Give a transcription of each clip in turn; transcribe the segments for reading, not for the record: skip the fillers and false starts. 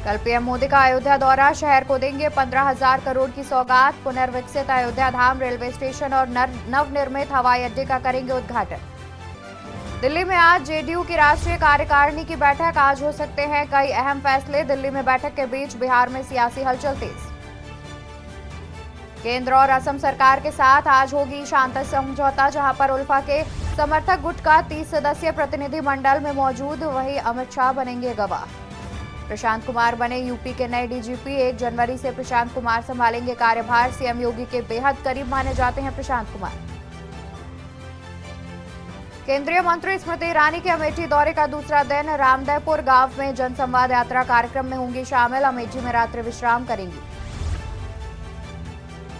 कल पीएम मोदी का अयोध्या दौरा, शहर को देंगे 15,000 करोड़ की सौगात। पुनर्विकसित अयोध्या धाम रेलवे स्टेशन और नवनिर्मित हवाई अड्डे का करेंगे उद्घाटन। दिल्ली में आज जेडीयू की राष्ट्रीय कार्यकारिणी की बैठक, आज हो सकते हैं कई अहम फैसले। दिल्ली में बैठक के बीच बिहार में सियासी हलचल तेज। केंद्र और असम सरकार के साथ आज होगी शांति समझौता, जहां पर उल्फा के समर्थक गुट का 30 सदस्यीय प्रतिनिधिमंडल में मौजूद, वहीं अमित शाह बनेंगे गवाह। प्रशांत कुमार बने यूपी के नए डीजीपी, 1 जनवरी से प्रशांत कुमार संभालेंगे कार्यभार। सीएम योगी के बेहद करीब माने जाते हैं प्रशांत कुमार। केंद्रीय मंत्री स्मृति ईरानी के अमेठी दौरे का दूसरा दिन, रामदयपुर गांव में जनसंवाद यात्रा कार्यक्रम में होंगी शामिल। अमेठी में रात्रि विश्राम करेंगी।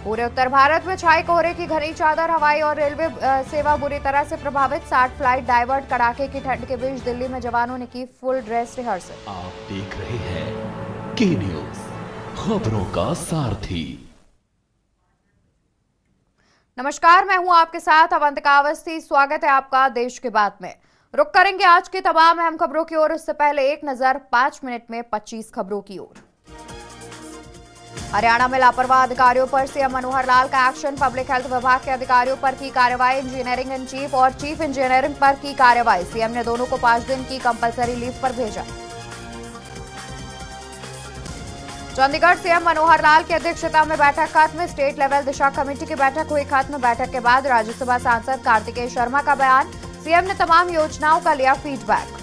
पूरे उत्तर भारत में छाई कोहरे की घनी चादर, हवाई और रेलवे सेवा बुरी तरह से प्रभावित। 60 फ्लाइट डाइवर्ट। कड़ाके की ठंड के बीच दिल्ली में जवानों ने की फुल ड्रेस रिहर्सल। आप देख रहे हैं के न्यूज, खबरों का सारथी। नमस्कार, मैं हूं आपके साथ अवंतिका अवस्थी। स्वागत है आपका देश के बात में। रुक करेंगे आज की तमाम अहम खबरों की ओर। उससे पहले एक नजर 5 मिनट में 25 खबरों की ओर। हरियाणा में लापरवाह अधिकारियों पर सीएम मनोहर लाल का एक्शन। पब्लिक हेल्थ विभाग के अधिकारियों पर की कार्रवाई। इंजीनियरिंग इन चीफ और चीफ इंजीनियरिंग पर की कार्रवाई। सीएम ने दोनों को 5 दिन की कंपलसरी लीव पर भेजा। चंडीगढ़ सीएम मनोहर लाल की अध्यक्षता में बैठक खत्म। स्टेट लेवल दिशा कमेटी की बैठक हुई खत्म। बैठक के बाद राज्यसभा सांसद कार्तिकेय शर्मा का बयान। सीएम ने तमाम योजनाओं का लिया फीडबैक।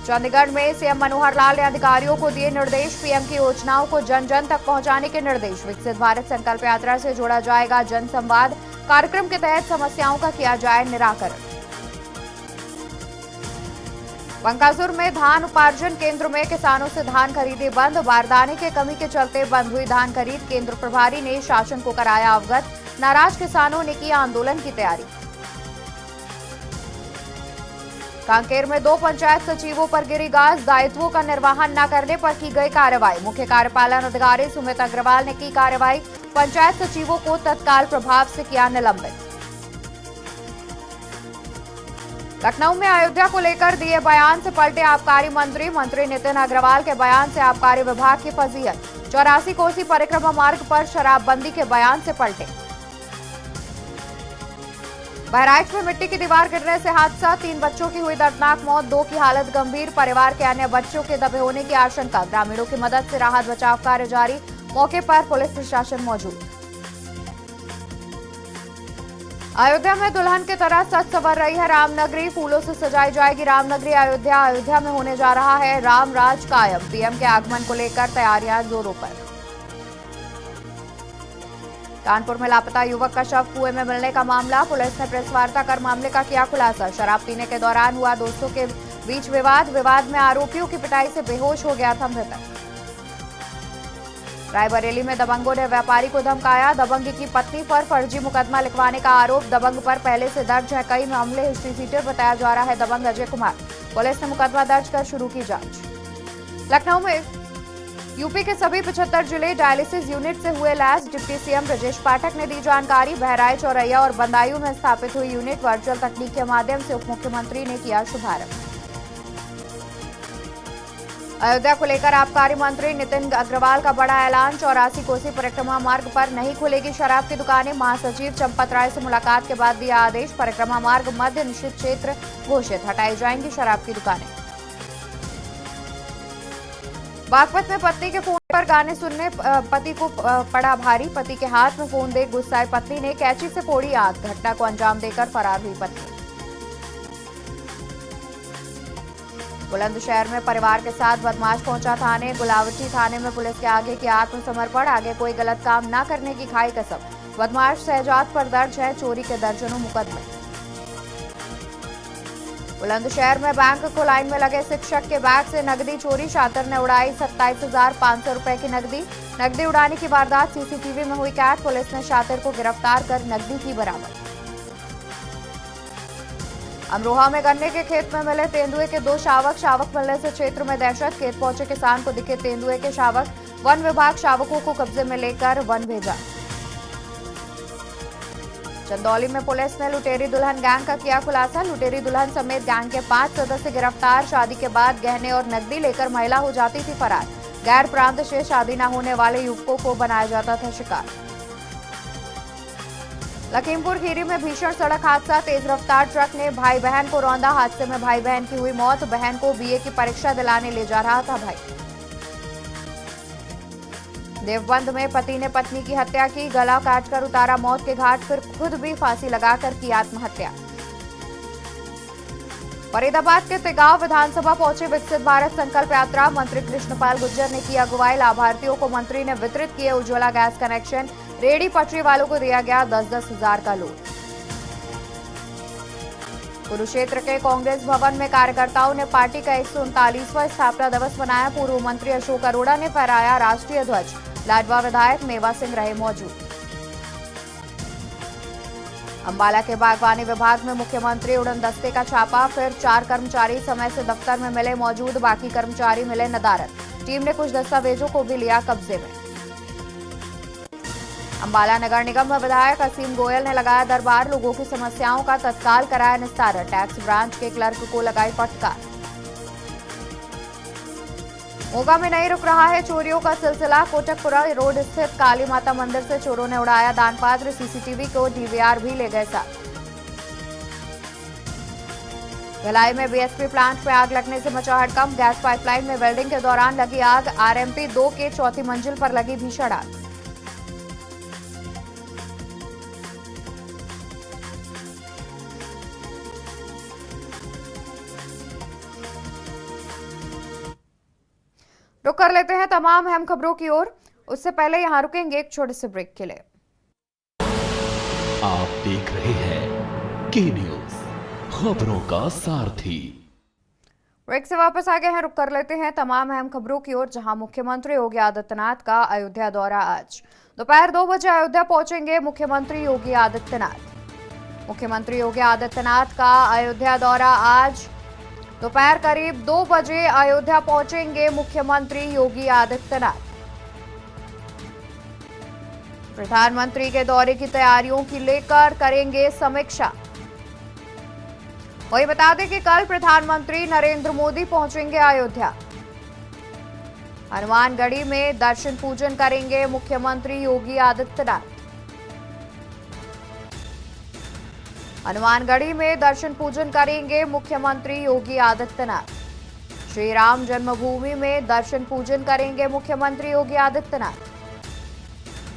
चंडीगढ़ में सीएम मनोहर लाल ने अधिकारियों को दिए निर्देश। पीएम की योजनाओं को जन जन तक पहुंचाने के निर्देश। विकसित भारत संकल्प यात्रा से जोड़ा जाएगा जन संवाद। कार्यक्रम के तहत समस्याओं का किया जाए निराकरण। बंकासुर में धान उपार्जन केंद्र में किसानों से धान खरीदी बंद। बारदाने के कमी के चलते बंद हुई धान खरीद। केंद्र प्रभारी ने शासन को कराया अवगत। नाराज किसानों ने की आंदोलन की तैयारी। कांकेर में 2 पंचायत सचिवों पर गिरी गाज। दायित्वों का निर्वहन न करने पर की गई कार्रवाई। मुख्य कार्यपालन अधिकारी सुमित अग्रवाल ने की कार्रवाई। पंचायत सचिवों को तत्काल प्रभाव से किया निलंबित। लखनऊ में अयोध्या को लेकर दिए बयान से पलटे आबकारी मंत्री। मंत्री नितिन अग्रवाल के बयान से आबकारी विभाग की फजीहत। 84 कोसी परिक्रमा मार्ग पर शराबबंदी के बयान से पलटे। बहराइच में मिट्टी की दीवार गिरने से हादसा। 3 बच्चों की हुई दर्दनाक मौत, 2 की हालत गंभीर। परिवार के अन्य बच्चों के दबे होने की आशंका। ग्रामीणों की मदद से राहत बचाव कार्य जारी। मौके पर पुलिस प्रशासन मौजूद। अयोध्या में दुल्हन की तरह सज संवर रही है रामनगरी। फूलों से सजाई जाएगी रामनगरी अयोध्या। अयोध्या में होने जा रहा है राम राज कायम। पीएम के आगमन को लेकर तैयारियां जोरों पर। कानपुर में लापता युवक का शव कुएं में मिलने का मामला। पुलिस ने प्रेस वार्ता कर मामले का किया खुलासा। शराब पीने के दौरान हुआ दोस्तों के बीच विवाद में आरोपियों की पिटाई से बेहोश हो गया था मृतक। रायबरेली में दबंगों ने व्यापारी को धमकाया। दबंगी की पत्नी पर फर्जी मुकदमा लिखवाने का आरोप। दबंग पर पहले से दर्ज है कई मामले। हिस्ट्री सीटर बताया जा रहा है दबंग अजय कुमार। पुलिस ने मुकदमा दर्ज कर शुरू की जांच। लखनऊ में यूपी के सभी 75 जिले डायलिसिस यूनिट से हुए lace. Deputy CM Brajesh Pathak ने दी जानकारी। बहराइच, औरैया और बदायूं में स्थापित हुई यूनिट। वर्चुअल तकनीक के माध्यम से उप मुख्यमंत्री ने किया शुभारंभ। अयोध्या को लेकर आबकारी मंत्री नितिन अग्रवाल का बड़ा ऐलान। 84 कोसी परिक्रमा मार्ग पर नहीं खुलेगी शराब की दुकानें। महासचिव चंपत राय से मुलाकात के बाद दिया आदेश। परिक्रमा मार्ग मध्य निषिद्ध क्षेत्र घोषित, हटाई जाएंगी शराब की दुकानें। बागपत में पत्नी के फोन पर गाने सुनने पति को पड़ा भारी। पति के हाथ में फोन देख गुस्साई पत्नी ने कैंची से फोड़ी आंख। घटना को अंजाम देकर फरार हुई पत्नी। बुलंदशहर में परिवार के साथ बदमाश पहुंचा थाने। गुलावटी थाने में पुलिस के आगे किया आत्मसमर्पण। आगे कोई गलत काम न करने की खाई कसम। बदमाश शहजाद पर दर्ज है चोरी के दर्जनों मुकदमे। बुलंदशहर में बैंक को लाइन में लगे शिक्षक के बैग से नकदी चोरी। छात्र ने उड़ाई 27,500 रुपए की नकदी उड़ाने की वारदात सीसीटीवी में हुई कैद। पुलिस ने छात्र को गिरफ्तार कर नकदी की बरामद। अमरोहा में गन्ने के खेत में मिले तेंदुए के 2 शावक मिलने से क्षेत्र में दहशत। खेत पहुंचे किसान को दिखे तेंदुए के शावक। वन विभाग शावकों को कब्जे में लेकर वन भेजा। चंदौली में पुलिस ने लुटेरी दुल्हन गैंग का किया खुलासा। लुटेरी दुल्हन समेत गैंग के 5 सदस्य गिरफ्तार। शादी के बाद गहने और नकदी लेकर महिला हो जाती थी फरार। गैर प्रांत से शादी न होने वाले युवकों को बनाया जाता था शिकार। लखीमपुर खीरी में भीषण सड़क हादसा। तेज रफ्तार ट्रक ने भाई बहन को रौंदा। हादसे में भाई बहन की हुई मौत। बहन को बीए की परीक्षा दिलाने ले जा रहा था भाई। देवबंद में पति ने पत्नी की हत्या की। गला काटकर उतारा मौत के घाट, फिर खुद भी फांसी लगाकर की आत्महत्या। फरीदाबाद के तिगांव विधानसभा पहुंचे विकसित भारत संकल्प यात्रा। मंत्री कृष्णपाल गुर्जर ने किया अगुवाई। लाभार्थियों को मंत्री ने वितरित किए उज्ज्वला गैस कनेक्शन। रेहड़ी पटरी वालों को दिया गया 10-10 हजार का लोन। कुरुक्षेत्र के कांग्रेस भवन में कार्यकर्ताओं ने पार्टी का 139वां स्थापना दिवस मनाया। पूर्व मंत्री अशोक अरोड़ा ने फहराया राष्ट्रीय ध्वज। लाडवा विधायक मेवा सिंह रहे मौजूद। अंबाला के बागवानी विभाग में मुख्यमंत्री उड़न दस्ते का छापा। फिर 4 कर्मचारी समय से दफ्तर में मिले मौजूद। बाकी कर्मचारी मिले नदारद। टीम ने कुछ दस्तावेजों को भी लिया कब्जे में। अंबाला नगर निगम में विधायक असीम गोयल ने लगाया दरबार। लोगों की समस्याओं का तत्काल कराया निस्तारण। टैक्स ब्रांच के क्लर्क को लगाई फटकार। मोगा में नहीं रुक रहा है चोरियों का सिलसिला। कोटकपुरा रोड स्थित काली माता मंदिर से चोरों ने उड़ाया दान पात्र। सीसीटीवी को डीवीआर भी ले गए साथ। भिलाई में बीएसपी प्लांट में आग लगने से मचा हड़कंप। गैस पाइपलाइन में वेल्डिंग के दौरान लगी आग। आरएमपी 2 के चौथी मंजिल पर लगी भीषण आग। रुक कर लेते हैं तमाम अहम खबरों की ओर। उससे पहले यहां रुकेंगे एक छोटे से ब्रेक के लिए। आप देख रहे हैं के न्यूज, खबरों का सारथी। ब्रेक से वापस आ गए हैं। रुक कर लेते हैं तमाम अहम खबरों की ओर, जहां मुख्यमंत्री योगी आदित्यनाथ का अयोध्या दौरा आज दोपहर 2 बजे अयोध्या पहुंचेंगे मुख्यमंत्री योगी आदित्यनाथ। मुख्यमंत्री योगी आदित्यनाथ का अयोध्या दौरा आज दोपहर करीब 2 बजे अयोध्या पहुंचेंगे मुख्यमंत्री योगी आदित्यनाथ। प्रधानमंत्री के दौरे की तैयारियों की लेकर करेंगे समीक्षा। वही बता दें कि कल प्रधानमंत्री नरेंद्र मोदी पहुंचेंगे अयोध्या। हनुमानगढ़ी में दर्शन पूजन करेंगे मुख्यमंत्री योगी आदित्यनाथ। हनुमानगढ़ी में दर्शन पूजन करेंगे मुख्यमंत्री योगी आदित्यनाथ। श्री राम जन्मभूमि में दर्शन पूजन करेंगे मुख्यमंत्री योगी आदित्यनाथ।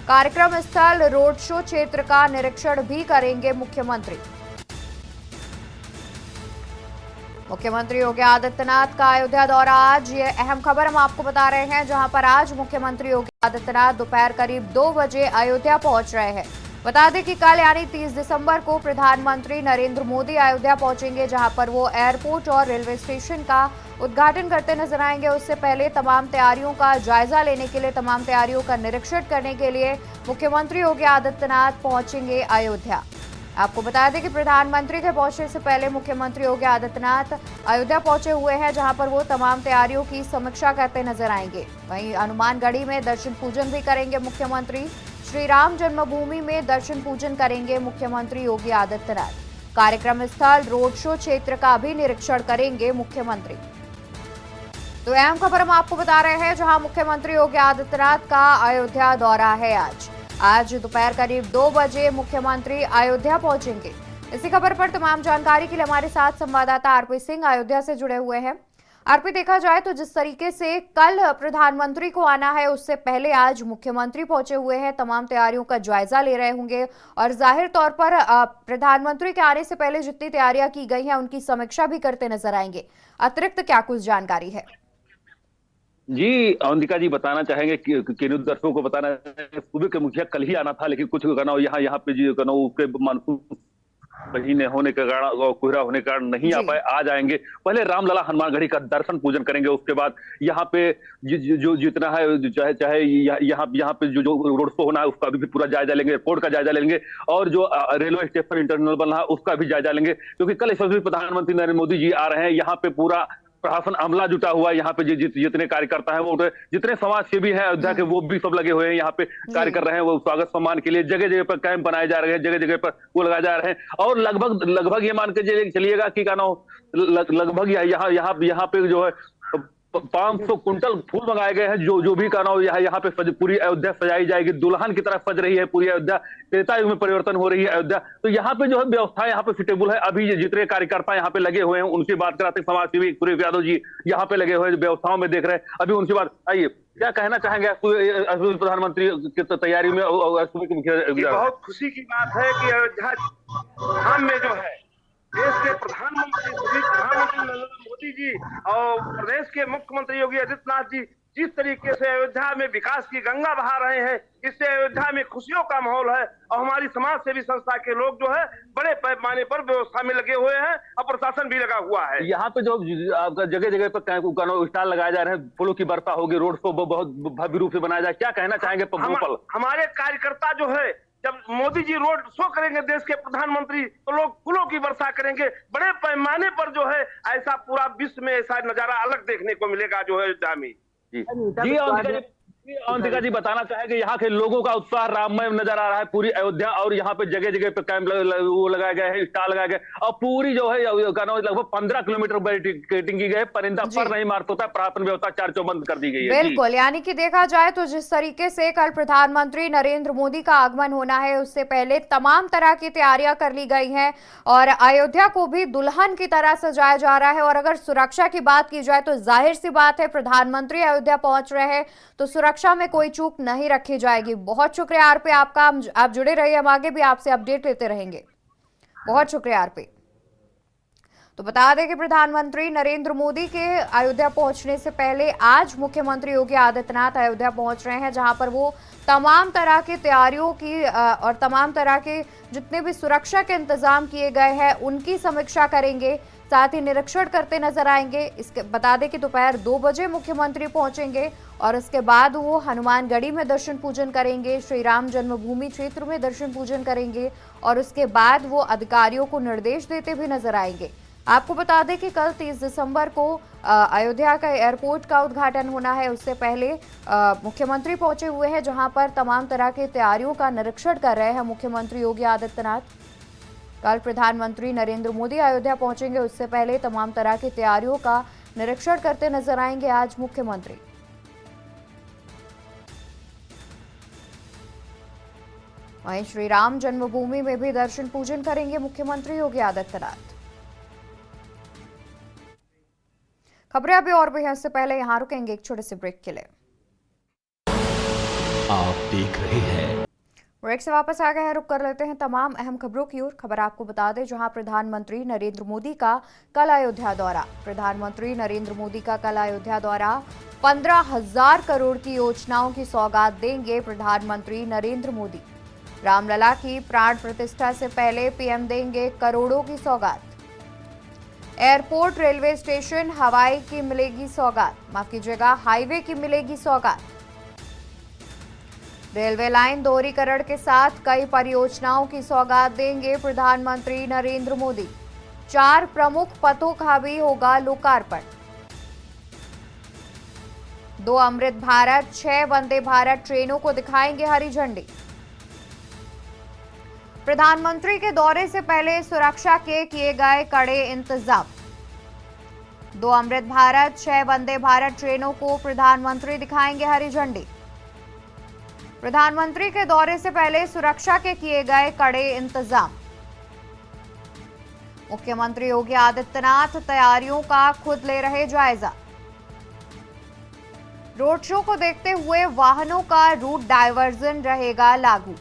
कार्यक्रम स्थल रोड शो क्षेत्र का निरीक्षण भी करेंगे मुख्यमंत्री। मुख्यमंत्री योगी आदित्यनाथ का अयोध्या दौरा आज, ये अहम खबर हम आपको बता रहे हैं, जहां पर आज मुख्यमंत्री योगी आदित्यनाथ दोपहर करीब 2 बजे अयोध्या पहुंच रहे हैं। बता दें कि कल यानी 30 दिसंबर को प्रधानमंत्री नरेंद्र मोदी अयोध्या पहुंचेंगे, जहां पर वो एयरपोर्ट और रेलवे स्टेशन का उद्घाटन करते नजर आएंगे। उससे पहले तमाम तैयारियों का जायजा लेने के लिए, तमाम तैयारियों का निरीक्षण करने के लिए मुख्यमंत्री योगी आदित्यनाथ पहुंचेंगे अयोध्या। आपको बता दें कि प्रधानमंत्री के पहुंचने से पहले मुख्यमंत्री योगी आदित्यनाथ अयोध्या पहुंचे हुए हैं, जहां पर वो तमाम तैयारियों की समीक्षा करते नजर आएंगे। वहीं हनुमानगढ़ी में दर्शन पूजन भी करेंगे मुख्यमंत्री। श्री राम जन्मभूमि में दर्शन पूजन करेंगे मुख्यमंत्री योगी आदित्यनाथ। कार्यक्रम स्थल रोड शो क्षेत्र का भी निरीक्षण करेंगे मुख्यमंत्री। तो अहम खबर हम आपको बता रहे हैं, जहां मुख्यमंत्री योगी आदित्यनाथ का अयोध्या दौरा है आज दोपहर करीब 2 बजे मुख्यमंत्री अयोध्या पहुंचेंगे। इसी खबर पर तमाम जानकारी के लिए हमारे साथ संवाददाता आरपी सिंह अयोध्या से जुड़े हुए हैं। आरपी, देखा जाए तो जिस तरीके से कल प्रधानमंत्री को आना है, उससे पहले आज मुख्यमंत्री पहुंचे हुए हैं, तमाम तैयारियों का जायजा ले रहे होंगे और जाहिर तौर पर प्रधानमंत्री के आने से पहले जितनी तैयारियां की गई हैं उनकी समीक्षा भी करते नजर आएंगे। अतिरिक्त क्या कुछ जानकारी है? जी अवंतिका जी, बताना चाहेंगे कि दर्शकों को बताना सूबे के मुखिया कल ही आना था, लेकिन कुछ यहाँ पे जी उसके मानसून महीने होने के कारण और कोहरा होने के कारण नहीं आ पाए। आज आएंगे, पहले रामलला हनुमानगढ़ी का दर्शन पूजन करेंगे, उसके बाद यहाँ पे जो जितना है चाहे यहाँ पे जो रोड शो होना है उसका भी पूरा जायजा लेंगे, एयरपोर्ट का जायजा लेंगे और जो रेलवे स्टेशन इंटरनल बना है उसका भी जायजा लेंगे, क्योंकि कल इस वक्त प्रधानमंत्री नरेंद्र मोदी जी आ रहे हैं। यहाँ पे पूरा प्रशासन अमला जुटा हुआ है यहाँ पे। जितने कार्यकर्ता हैं वो जितने समाज सेवी हैं अयोध्या के वो भी सब लगे हुए हैं यहाँ पे, कार्य कर रहे हैं। वो स्वागत सम्मान के लिए जगह जगह पर कैंप बनाए जा रहे हैं, जगह जगह पर वो लगाए जा रहे हैं। और लगभग ये मान के चलिएगा कि क्या नाम लगभग यहाँ पे जो है 500 कुंटल फूल मंगाए गए हैं। जो भी का नाम यहाँ पे पूरी अयोध्या सजाई जाएगी, दुल्हन की तरह सज रही है पूरी अयोध्या, त्रेता युग में परिवर्तन हो रही है अयोध्या। तो यहाँ पे जो है व्यवस्था यहाँ पे सुटेबल है। अभी जितने कार्यकर्ता यहाँ पे लगे हुए हैं उनकी बात कराते, समाज सेवी सूर्य यादव जी यहाँ पे लगे हुए व्यवस्थाओं में देख रहे हैं। अभी उनकी बात आइए, क्या कहना चाहेंगे प्रधानमंत्री की तैयारी में? बहुत खुशी की बात है कि अयोध्या धाम में जो है देश के प्रधानमंत्री नरेंद्र मोदी जी और प्रदेश के मुख्यमंत्री योगी आदित्यनाथ जी जिस तरीके से अयोध्या में विकास की गंगा बहा रहे हैं, इससे अयोध्या में खुशियों का माहौल है। और हमारी समाज सेवी संस्था के लोग जो है बड़े पैमाने पर व्यवस्था में लगे हुए हैं और प्रशासन भी लगा हुआ है। यहाँ पे जो आपका जगह जगह पर स्टॉल लगाए जा रहे हैं, फूलों की वर्षा होगी, रोड शो बहुत भव्य रूप से बनाया जाए, क्या कहना चाहेंगे? हमारे कार्यकर्ता जो है जब मोदी जी रोड शो करेंगे देश के प्रधानमंत्री, तो लोग फूलों की वर्षा करेंगे बड़े पैमाने पर। जो है ऐसा पूरा विश्व में ऐसा नजारा अलग देखने को मिलेगा जो है अयोध्या में। जी अवंतिका जी बताना चाहेंगे यहाँ के लोगों का उत्साह राममय नजर आ रहा है पूरी अयोध्या, और यहाँ पे जगह जगह पे कैंप वो लगाए गए हैं, स्टॉल लगाए गए, और पूरी जो है लगभग 15 किलोमीटर बैरिकेडिंग की गई, परिंदा पर नहीं मार होता, प्रार्थना व्यवस्था चार चौबंद कर दी गई है। बिल्कुल, यानी कि देखा जाए तो जिस तरीके से कल प्रधानमंत्री नरेंद्र मोदी का आगमन होना है उससे पहले तमाम तरह की तैयारियां कर ली गई हैं और अयोध्या को भी दुल्हन की तरह सजाया जा रहा है। और अगर सुरक्षा की बात की जाए तो जाहिर सी बात है प्रधानमंत्री अयोध्या पहुंच रहे हैं तो सुरक्षा में कोई चूक नहीं रखी जाएगी। बहुत शुक्रिया आरपी आपका, आप जुड़े रहिए, हम आगे भी आपसे अपडेट लेते रहेंगे। बहुत शुक्रिया आरपी। तो बता दें कि प्रधानमंत्री नरेंद्र मोदी के अयोध्या पहुंचने से पहले आज मुख्यमंत्री योगी आदित्यनाथ अयोध्या पहुंच रहे हैं, जहां पर वो तमाम तरह की तैयारियों की और तमाम तरह के जितने भी सुरक्षा के इंतजाम किए गए हैं उनकी समीक्षा करेंगे, साथ ही निरीक्षण करते नजर आएंगे। इसके बता दें कि दोपहर 2 बजे मुख्यमंत्री पहुंचेंगे और उसके बाद वो हनुमानगढ़ी में दर्शन पूजन करेंगे, श्री राम जन्मभूमि क्षेत्र में दर्शन पूजन करेंगे और उसके बाद वो अधिकारियों को निर्देश देते भी नजर आएंगे। आपको बता दें कि कल 30 दिसंबर को अयोध्या का एयरपोर्ट का उद्घाटन होना है। उससे पहले मुख्यमंत्री पहुंचे हुए हैं, जहां पर तमाम तरह की तैयारियों का निरीक्षण कर रहे हैं मुख्यमंत्री योगी आदित्यनाथ। कल प्रधानमंत्री नरेंद्र मोदी अयोध्या पहुंचेंगे, उससे पहले तमाम तरह की तैयारियों का निरीक्षण करते नजर आएंगे आज मुख्यमंत्री। वहीं श्री राम जन्मभूमि में भी दर्शन पूजन करेंगे मुख्यमंत्री योगी आदित्यनाथ। खबरें अभी और भी हैं, इससे पहले यहां रुकेंगे एक छोटे से ब्रेक के लिए। आप देख रहे हैं ब्रेक से वापस आ गए हैं, रुक कर लेते हैं तमाम अहम खबरों की ओर। खबर आपको बता दें, जहां प्रधानमंत्री नरेंद्र मोदी का कल अयोध्या दौरा। प्रधानमंत्री नरेंद्र मोदी का कल अयोध्या दौरा। 15,000 करोड़ की योजनाओं की सौगात देंगे प्रधानमंत्री नरेंद्र मोदी। रामलला की प्राण प्रतिष्ठा से पहले पीएम देंगे करोड़ों की सौगात। एयरपोर्ट, रेलवे स्टेशन, हवाई की मिलेगी सौगात, माफ कीजिएगा हाईवे की मिलेगी सौगात। रेलवे लाइन दोहरीकरण के साथ कई परियोजनाओं की सौगात देंगे प्रधानमंत्री नरेंद्र मोदी। 4 प्रमुख पथों का भी होगा लोकार्पण। 2 अमृत भारत, 6 वंदे भारत ट्रेनों को दिखाएंगे हरी झंडी। प्रधानमंत्री के दौरे से पहले सुरक्षा के किए गए कड़े इंतजाम। 2 अमृत भारत, 6 वंदे भारत ट्रेनों को प्रधानमंत्री दिखाएंगे हरी झंडी। प्रधानमंत्री के दौरे से पहले सुरक्षा के किए गए कड़े इंतजाम। मुख्यमंत्री योगी आदित्यनाथ तैयारियों का खुद ले रहे जायजा। रोड शो को देखते हुए वाहनों का रूट डायवर्जन रहेगा लागू।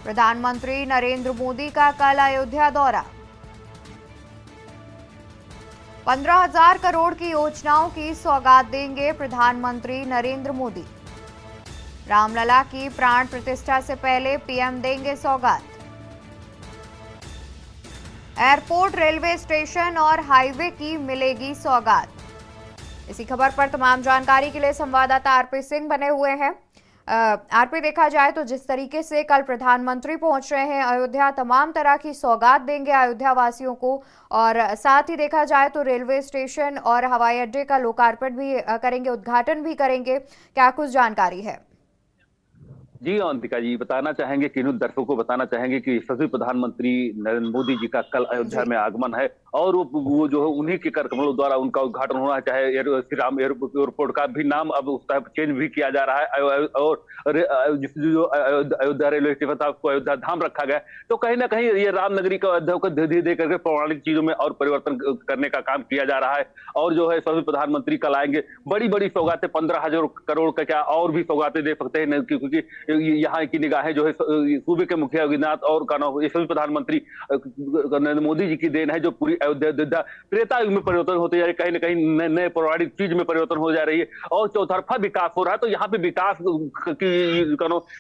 प्रधानमंत्री नरेंद्र मोदी का कल अयोध्या दौरा। 15,000 करोड़ की योजनाओं की सौगात देंगे प्रधानमंत्री नरेंद्र मोदी। रामलला की प्राण प्रतिष्ठा से पहले पीएम देंगे सौगात। एयरपोर्ट, रेलवे स्टेशन और हाईवे की मिलेगी सौगात। इसी खबर पर तमाम जानकारी के लिए संवाददाता आरपी सिंह बने हुए हैं। आरपी, देखा जाए तो जिस तरीके से कल प्रधानमंत्री पहुंच रहे हैं अयोध्या, तमाम तरह की सौगात देंगे अयोध्या वासियों को, और साथ ही देखा जाए तो रेलवे स्टेशन और हवाई अड्डे का लोकार्पण भी करेंगे, उद्घाटन भी करेंगे। क्या कुछ जानकारी है? जी अवंतिका जी, बताना चाहेंगे कि दर्शकों को बताना चाहेंगे कि सभी प्रधानमंत्री नरेंद्र मोदी जी का कल अयोध्या में आगमन है और वो जो है उन्हीं के कर कमलों द्वारा उनका उद्घाटन होना है। चाहे श्री राम एयरपोर्ट का भी नाम अब उसका चेंज भी किया जा रहा है और जो अयोध्या रेलवे स्टेशन था उसको अयोध्या धाम रखा गया। तो कहीं ना कहीं ये रामनगरी का अयोध्या को धीरे धीरे करके पौराणिक चीजों में और परिवर्तन करने का काम किया जा रहा है। और जो है सभी प्रधानमंत्री कल आएंगे, बड़ी बड़ी सौगातें 15,000 करोड़ का क्या और भी सौगातें दे सकते हैं, क्योंकि यहाँ की निगाहें जो है सूबे के मुखिया योगीनाथ और ये सभी प्रधानमंत्री नरेंद्र मोदी जी की देन है, जो पूरी अयोध्या त्रेता युग में परिवर्तन होते जा रहे, कहीं ना कहीं नए पौराणिक चीज में परिवर्तन हो जा रही है और चौतरफा विकास हो रहा है। तो यहाँ पे विकास की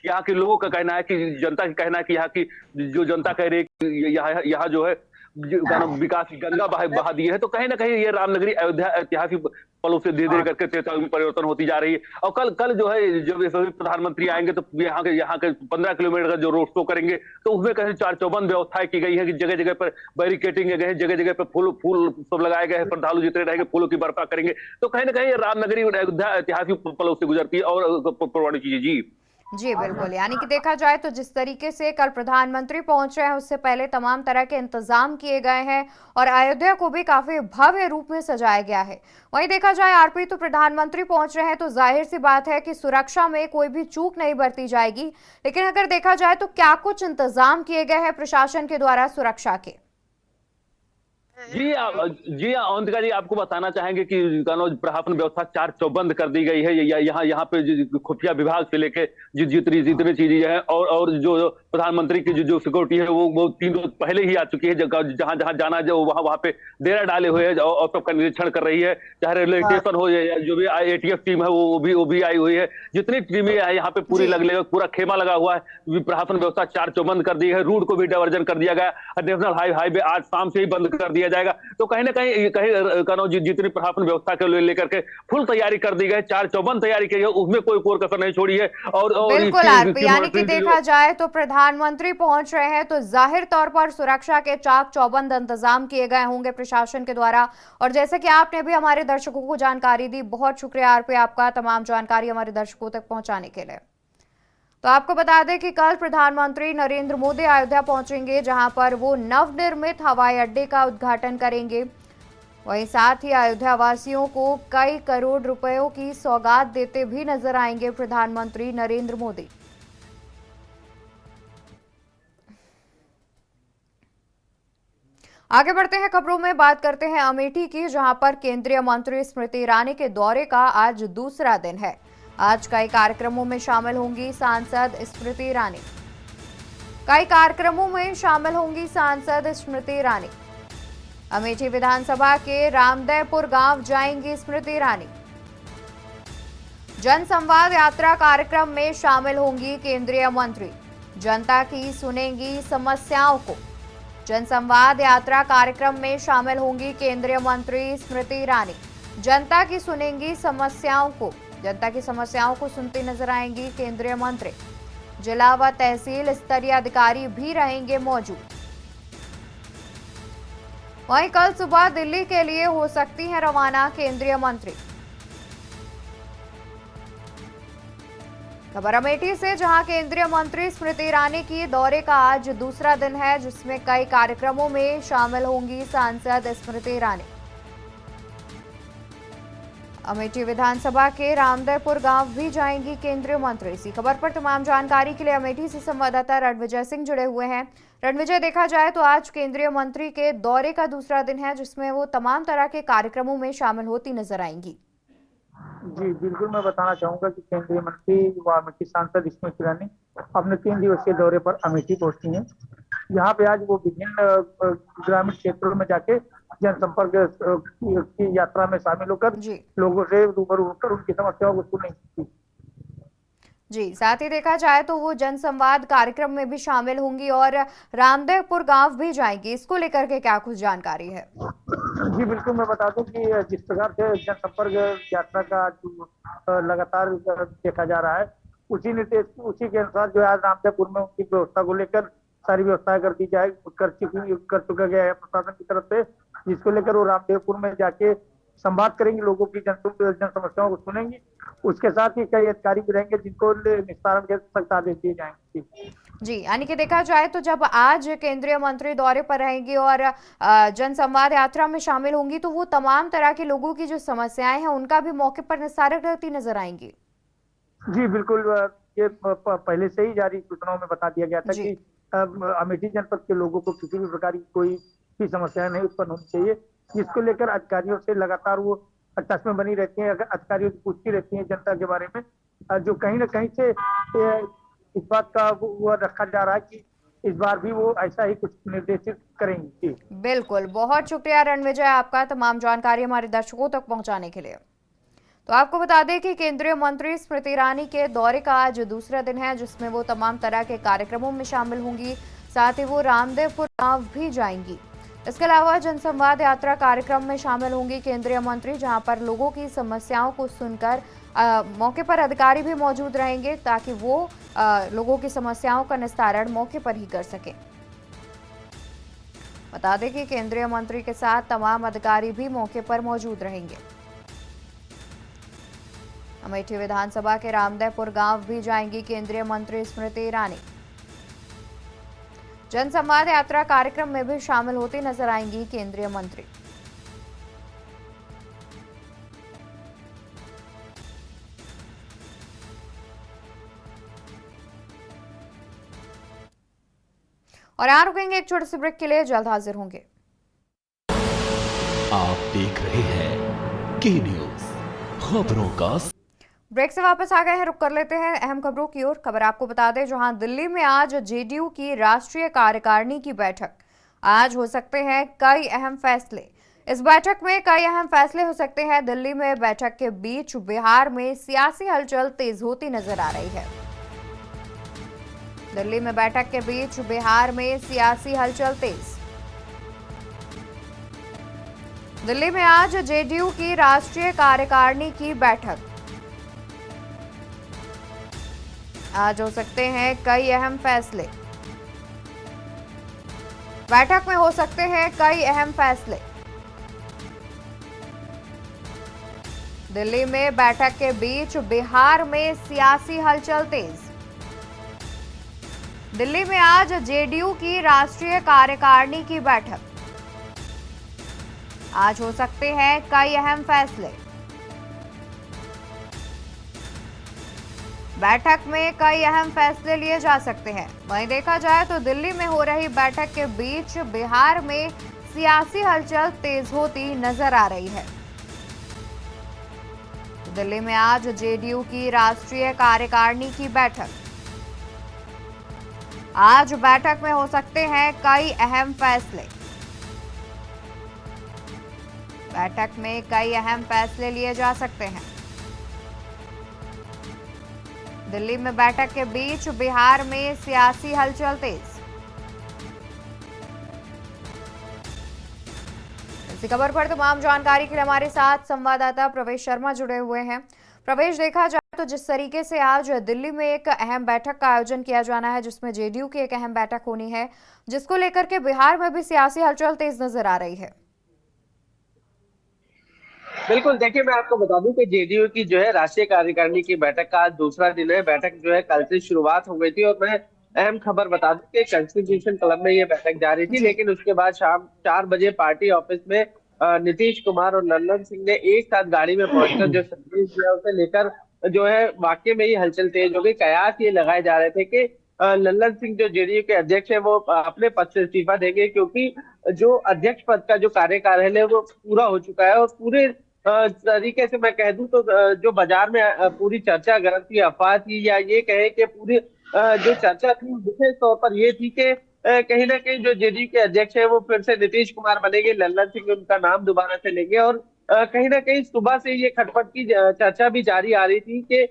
यहाँ के लोगों का कहना है कि जनता का कहना है कि यहाँ की जो जनता कह रही है यहाँ जो है विकास की गंगा बहा दी है। तो कहीं ना कहीं ये रामनगरी अयोध्या ऐतिहासिक पलों से धीरे धीरे करके त्रेता युग में परिवर्तन होती जा रही है। और कल जो है जब सभी प्रधानमंत्री आएंगे तो यहाँ के 15 किलोमीटर का जो रोड शो करेंगे तो उसमें कहीं 4 चौबंद व्यवस्थाएं की गई है कि जगह जगह पर बैरिकेटिंग गए हैं, जगह जगह पर फूल सब लगाए गए हैं, श्रद्धालु जितने रहेंगे फूलों की बर्फा करेंगे। तो कहीं ना कहीं रामनगरी अयोध्या ऐतिहासिक पलों से गुजरती है और पौराणिक चीजें। जी जी बिल्कुल, यानी कि देखा जाए तो जिस तरीके से कल प्रधानमंत्री पहुंच रहे हैं उससे पहले तमाम तरह के इंतजाम किए गए हैं और अयोध्या को भी काफी भव्य रूप में सजाया गया है। वहीं देखा जाए आरपी, तो प्रधानमंत्री पहुंच रहे हैं तो जाहिर सी बात है कि सुरक्षा में कोई भी चूक नहीं बरती जाएगी, लेकिन अगर देखा जाए तो क्या कुछ इंतजाम किए गए हैं प्रशासन के द्वारा सुरक्षा के? जी अवंतिका जी, आपको बताना चाहेंगे कि प्रशासन व्यवस्था 4 चौबंद कर दी गई है। यहाँ पे खुफिया विभाग से लेके जितनी चीजें हैं और जो प्रधानमंत्री की जो सिक्योरिटी है वो 3 रोज पहले ही आ चुकी है। जहां जहां जाना है वहां पे डेरा डाले हुए हैं और सबका निरीक्षण कर रही है। चाहे रेलवे स्टेशन हो या जो भी ATF टीम है वो भी आई हुई है। जितनी टीमें है यहाँ पे पूरी पूरा खेमा लगा हुआ है। प्रशासन व्यवस्था 4 चौबंद कर दी है। रूट को भी डायवर्जन कर दिया गया। नेशनल हाईवे आज शाम से ही बंद कर दिया जाएगा। तो कहीं ना कहीं जितनी प्रशासन व्यवस्था के लेकर के फुल तैयारी कर दी गई, 4 चौबंद तैयारी की है, उसमें कोई कसर नहीं छोड़ी है। और बिल्कुल आरपी, यानी कि देखा जाए तो प्रधानमंत्री पहुंच रहे हैं तो जाहिर तौर पर सुरक्षा के चाक चौबंद इंतजाम किए गए होंगे प्रशासन के द्वारा। और जैसे कि आपने भी हमारे दर्शकों को जानकारी दी, बहुत शुक्रिया आरपी आपका तमाम जानकारी हमारे दर्शकों तक पहुंचाने के लिए। तो आपको बता दें कि कल प्रधानमंत्री नरेंद्र मोदी अयोध्या पहुंचेंगे, जहां पर वो नवनिर्मित हवाई अड्डे का उद्घाटन करेंगे। वहीं साथ ही अयोध्या वासियों को कई करोड़ रुपयों की सौगात देते भी नजर आएंगे प्रधानमंत्री नरेंद्र मोदी। आगे बढ़ते हैं, खबरों में बात करते हैं अमेठी की, जहां पर केंद्रीय मंत्री स्मृति ईरानी के दौरे का आज दूसरा दिन है। आज कई कार्यक्रमों में शामिल होंगी सांसद स्मृति ईरानी। अमेठी विधानसभा के रामदेवपुर गांव जाएंगी स्मृति ईरानी। जनसंवाद यात्रा कार्यक्रम में शामिल होंगी केंद्रीय मंत्री। जनता की सुनेंगी समस्याओं को। जनसंवाद यात्रा कार्यक्रम में शामिल होंगी केंद्रीय मंत्री स्मृति ईरानी। जनता की समस्याओं को सुनती नजर आएंगी केंद्रीय मंत्री। जिला व तहसील स्तरीय अधिकारी भी रहेंगे मौजूद। वहीं कल सुबह दिल्ली के लिए हो सकती है रवाना केंद्रीय मंत्री। खबर अमेठी से, जहां केंद्रीय मंत्री स्मृति ईरानी की दौरे का आज दूसरा दिन है, जिसमें कई कार्यक्रमों में शामिल होंगी सांसद स्मृति ईरानी। अमेठी विधानसभा के रामदेवपुर गांव भी जाएंगी केंद्रीय मंत्री। इसी खबर पर तमाम जानकारी के लिए अमेठी से संवाददाता रणविजय सिंह जुड़े हुए हैं। रणविजय, देखा जाए तो आज केंद्रीय मंत्री के दौरे का दूसरा दिन है, जिसमें वो तमाम तरह के कार्यक्रमों में शामिल होती नजर आएंगी। जी बिल्कुल, मैं बताना चाहूंगा कि केंद्रीय मंत्री व अमेठी सांसद स्मृति ईरानी अपने 3 दिवसीय दौरे पर अमेठी पहुंची हैं। यहाँ पे आज वो विभिन्न ग्रामीण क्षेत्रों में जाके जनसंपर्क की यात्रा में शामिल होकर लोगों से रूबरू होकर उनकी समस्याओं को सुनेंगी। जी, साथ ही देखा जाए तो वो जनसंवाद कार्यक्रम में भी शामिल होंगी और रामदेवपुर गांव भी जाएंगी। इसको लेकर के क्या कुछ जानकारी है? जी बिल्कुल, मैं बता दूं कि जिस प्रकार से जनसंपर्क यात्रा का लगातार देखा जा रहा है, उसी निर्देश उसी के अनुसार जो है आज रामदेवपुर में उनकी व्यवस्था को लेकर सारी व्यवस्थाएं कर दी जाए कर चुका गया है प्रशासन की तरफ से, जिसको लेकर वो रामदेवपुर में जाके संवाद करेंगे, लोगों की जन समस्याओं को सुनेंगे। उसके साथ ही कई अधिकारी भी रहेंगे जिनको निस्तारण के सख्त आदेश दिए जाएंगे। जी, यानी कि देखा जाए तो जब आज केंद्रीय मंत्री दौरे पर रहेंगी और जन संवाद यात्रा में शामिल होंगी तो वो तमाम तरह के लोगों की जो समस्याएं हैं उनका भी मौके पर निस्तारण करती नजर आएंगी। जी बिल्कुल, ये पहले से ही जारी सूचनाओं में बता दिया गया था कि अमेठी जनपद के लोगों को किसी भी प्रकार की कोई भी समस्या नहीं उत्पन्न होनी चाहिए, जिसको लेकर अधिकारियों से लगातार वो टच में बनी रहती है, अधिकारियों से पूछती रहती है जनता के बारे में, जो कहीं ना कहीं से इस बात का वो रखा जा रहा है कि इस बार भी वो ऐसा ही कुछ निर्देशित करेंगी। बिल्कुल, बहुत शुक्रिया रणविजय आपका तमाम जानकारी हमारे दर्शकों तक पहुंचाने के लिए। तो आपको बता दें कि केंद्रीय मंत्री स्मृति ईरानी के दौरे का आज दूसरा दिन है, जिसमें वो तमाम तरह के कार्यक्रमों में शामिल होंगी। साथ ही वो रामदेवपुर गांव भी जाएंगी। इसके अलावा जनसंवाद यात्रा कार्यक्रम में शामिल होंगी केंद्रीय मंत्री, जहां पर लोगों की समस्याओं को सुनकर मौके पर अधिकारी भी मौजूद रहेंगे ताकि वो लोगों की समस्याओं का निस्तारण मौके पर ही कर सके। बता दें कि केंद्रीय मंत्री के साथ तमाम अधिकारी भी मौके पर मौजूद रहेंगे। अमेठी विधानसभा के रामदेवपुर गांव भी जाएंगी केंद्रीय मंत्री स्मृति ईरानी। जनसंवाद यात्रा कार्यक्रम में भी शामिल होती नजर आएंगी केंद्रीय मंत्री। और यहाँ रुकेंगे एक छोटे से ब्रेक के लिए, जल्द हाजिर होंगे। आप देख रहे हैं के न्यूज, खबरों का। ब्रेक से वापस आ गए हैं, रुक कर लेते हैं अहम खबरों की ओर। खबर आपको बता दें, जहां दिल्ली में आज जेडीयू की राष्ट्रीय कार्यकारिणी की बैठक। आज हो सकते हैं कई अहम फैसले। इस बैठक में कई अहम फैसले हो सकते हैं। दिल्ली में बैठक के बीच बिहार में सियासी हलचल तेज होती नजर आ रही है। दिल्ली में बैठक के बीच बिहार में सियासी हलचल तेज। दिल्ली में आज जेडीयू की राष्ट्रीय कार्यकारिणी की बैठक। आज हो सकते हैं कई अहम फैसले। बैठक में हो सकते हैं कई अहम फैसले। दिल्ली में बैठक के बीच बिहार में सियासी हलचल तेज। दिल्ली में आज जेडीयू की राष्ट्रीय कार्यकारिणी की बैठक। आज हो सकते हैं कई अहम फैसले। बैठक में कई अहम फैसले लिए जा सकते हैं। वहीं देखा जाए तो दिल्ली में हो रही बैठक के बीच बिहार में सियासी हलचल तेज होती नजर आ रही है। दिल्ली में आज जेडीयू की राष्ट्रीय कार्यकारिणी की बैठक। आज बैठक में हो सकते हैं कई अहम फैसले। बैठक में कई अहम फैसले लिए जा सकते हैं। दिल्ली में बैठक के बीच बिहार में सियासी हलचल तेज। इसी खबर पर तमाम जानकारी के लिए हमारे साथ संवाददाता प्रवेश शर्मा जुड़े हुए हैं। प्रवेश, देखा जाए तो जिस तरीके से आज दिल्ली में एक अहम बैठक का आयोजन किया जाना है, जिसमें जेडीयू की एक अहम बैठक होनी है, जिसको लेकर के बिहार में भी सियासी हलचल तेज नजर आ रही है। बिल्कुल, देखिए मैं आपको बता दूं कि जेडीयू की जो है राष्ट्रीय कार्यकारिणी की बैठक का आज दूसरा दिन है। बैठक जो है कल से शुरुआत हो गई थी और मैं अहम खबर बता दूं कि कॉन्स्टिट्यूशन क्लब में ये बैठक जारी थी, लेकिन उसके बाद शाम 4 बजे पार्टी ऑफिस में नीतीश कुमार और लल्लन सिंह ने एक साथ गाड़ी में पहुंचकर जो संदेश दिया उसे लेकर जो है वाकई में ये हलचल तेज हो गई। कयास ये लगाए जा रहे थे कि लल्लन सिंह जो जेडीयू के अध्यक्ष है वो अपने पद से इस्तीफा देंगे, क्योंकि जो अध्यक्ष पद का जो कार्यकाल है वो पूरा हो चुका है। और पूरे तरीके से मैं कह दूं तो जो बाजार में पूरी चर्चा गर्म थी, अफवाह थी, या ये कहे कि पूरी जो चर्चा थी विशेष तौर पर ये थी कि कहीं ना कहीं जो जेडीयू के अध्यक्ष है वो फिर से नीतीश कुमार बनेंगे, लल्लन सिंह उनका नाम दोबारा से लेंगे। और कहीं ना कहीं सुबह से ये खटपट की चर्चा भी जारी आ रही थी कि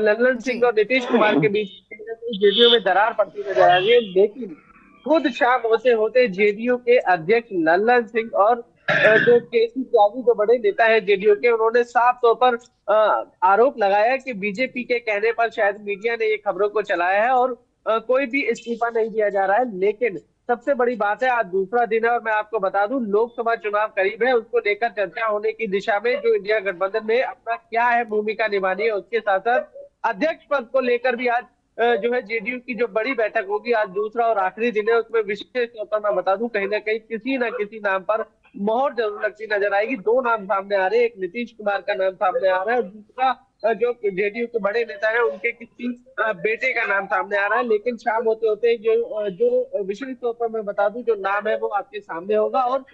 लल्लन सिंह और नीतीश कुमार के बीच कहीं ना कहीं जेडीयू में दरार पड़ती नजर आ रही है। लेकिन खुद शाम होते होते जेडीयू के अध्यक्ष लल्लन सिंह और जो केसी त्यागी जो बड़े नेता है जेडीयू के, उन्होंने साफ तौर पर आरोप लगाया कि बीजेपी के कहने पर शायद मीडिया ने ये खबरों को चलाया है और कोई भी इस्तीफा नहीं दिया जा रहा है। लेकिन सबसे बड़ी बात है, आज दूसरा दिन है और मैं आपको बता दूं लोकसभा चुनाव करीब है, उसको लेकर चर्चा होने की दिशा में जो इंडिया गठबंधन में अपना क्या है भूमिका निभानी है, उसके साथ साथ अध्यक्ष पद को लेकर भी आज जो है जेडीयू की जो बड़ी बैठक होगी, आज दूसरा और आखिरी दिन है, उसमें विशेष तौर पर मैं बता दूं कहीं ना कहीं किसी न किसी नाम पर मोहर जरूर लगती नजर आएगी। दो नाम सामने आ रहे हैं, एक नीतीश कुमार का नाम सामने आ रहा है और दूसरा जो जेडीयू के बड़े नेता है उनके किसी बेटे का नाम सामने आ रहा है। लेकिन शाम होते होते जो विशेष तौर पर मैं बता दूं जो नाम है वो आपके सामने होगा और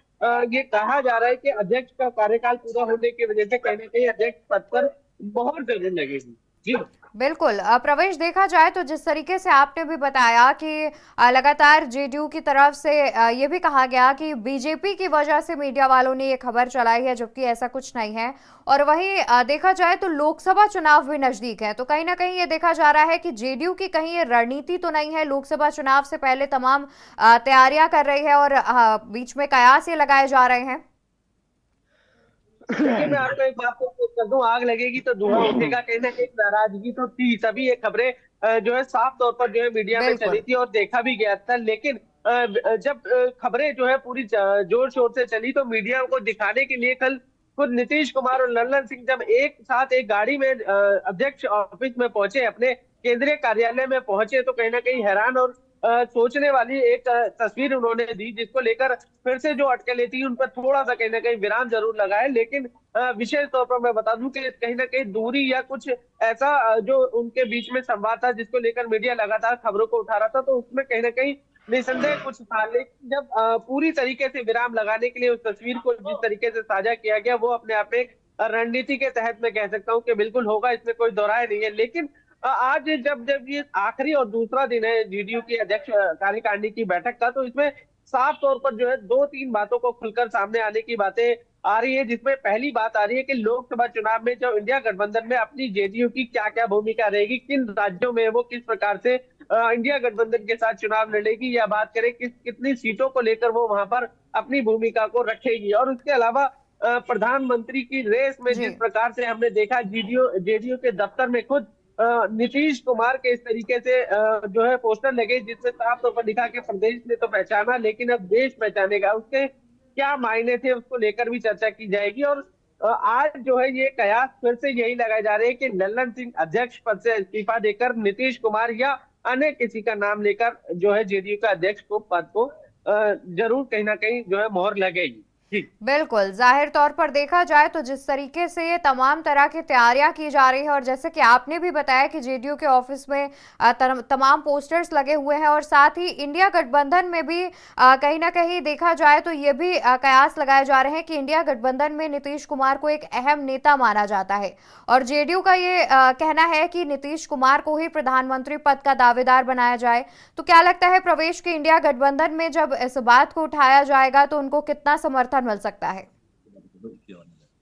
ये कहा जा रहा है कि अध्यक्ष का कार्यकाल पूरा होने की वजह से कहीं ना कहीं अध्यक्ष पद पर मोहर जरूर लगेगी। जी बिल्कुल। प्रवेश, देखा जाए तो जिस तरीके से आपने भी बताया कि लगातार जेडीयू की तरफ से ये भी कहा गया कि बीजेपी की वजह से मीडिया वालों ने ये खबर चलाई है, जबकि ऐसा कुछ नहीं है। और वहीं देखा जाए तो लोकसभा चुनाव भी नजदीक है, तो कहीं ना कहीं ये देखा जा रहा है कि जेडीयू की कहीं ये रणनीति तो नहीं है, लोकसभा चुनाव से पहले तमाम तैयारियां कर रही है और बीच में कयास ये लगाए जा रहे हैं। देखिए मैं आपको एक बात तो कर दूं, आग लगेगी तो धुआं उठेगा, कहीं ना कहीं नाराजगी तो थी। सभी ये खबरें जो है साफ तौर पर जो है मीडिया में चली थी और देखा भी गया था। लेकिन जब खबरें जो है पूरी जोर शोर से चली तो मीडिया को दिखाने के लिए कल खुद नीतीश कुमार और लल्लन सिंह जब एक साथ एक गाड़ी में अध्यक्ष ऑफिस में पहुंचे, अपने केंद्रीय कार्यालय में पहुंचे, तो कहीं ना कहीं हैरान और सोचने वाली एक तस्वीर उन्होंने दी, जिसको लेकर फिर से जो अटकलें थी उन पर थोड़ा सा कहीं ना कहीं विराम जरूर लगा है। लेकिन विशेष तौर पर मैं बता दूं कि कहीं ना कहीं दूरी या कुछ ऐसा जो उनके बीच में संवाद था जिसको लेकर मीडिया लगातार खबरों को उठा रहा था, तो उसमें कहीं ना कहीं निसंदेह कुछ था। लेकिन जब पूरी तरीके से विराम लगाने के लिए उस तस्वीर को जिस तरीके से साझा किया गया वो अपने आप में एक रणनीति के तहत मैं कह सकता हूँ कि बिल्कुल होगा, इसमें कोई दोहराए नहीं है। लेकिन आज जब ये आखिरी और दूसरा दिन है जेडीयू की अध्यक्ष कार्यकारिणी की बैठक का, तो इसमें साफ तौर पर जो है दो तीन बातों को खुलकर सामने आने की बातें आ रही है, जिसमें पहली बात आ रही है कि लोकसभा चुनाव में जो इंडिया गठबंधन में अपनी जेडीयू की क्या क्या भूमिका रहेगी, किन राज्यों में वो किस प्रकार से इंडिया गठबंधन के साथ चुनाव लड़ेगी, या बात करें कितनी सीटों को लेकर वो वहां पर अपनी भूमिका को रखेगी। और उसके अलावा प्रधानमंत्री की रेस में जिस प्रकार से हमने देखा जेडीयू के दफ्तर में खुद नीतीश कुमार के इस तरीके से जो है पोस्टर लगे जिसमें साफ तौर पर लिखा कि प्रदेश ने तो पहचाना लेकिन अब देश पहचानेगा, उसके क्या मायने थे उसको लेकर भी चर्चा की जाएगी। और आज जो है ये कयास फिर से यही लगाए जा रहे हैं कि लल्लन सिंह अध्यक्ष पद से इस्तीफा देकर नीतीश कुमार या अन्य किसी का नाम लेकर जो है जेडीयू का अध्यक्ष को पद को जरूर कहीं ना कहीं जो है मोहर लगेगी। बिल्कुल, जाहिर तौर पर देखा जाए तो जिस तरीके से ये तमाम तरह की तैयारियां की जा रही है और जैसे कि आपने भी बताया कि जेडीयू के ऑफिस में तमाम पोस्टर्स लगे हुए हैं और साथ ही इंडिया गठबंधन में भी कहीं ना कहीं देखा जाए तो ये भी कयास लगाए जा रहे हैं कि इंडिया गठबंधन में नीतीश कुमार को एक अहम नेता माना जाता है और जेडीयू का ये कहना है कि नीतीश कुमार को ही प्रधानमंत्री पद का दावेदार बनाया जाए। तो क्या लगता है प्रवेश की इंडिया गठबंधन में जब इस बात को उठाया जाएगा तो उनको कितना समर्थन मिल सकता है?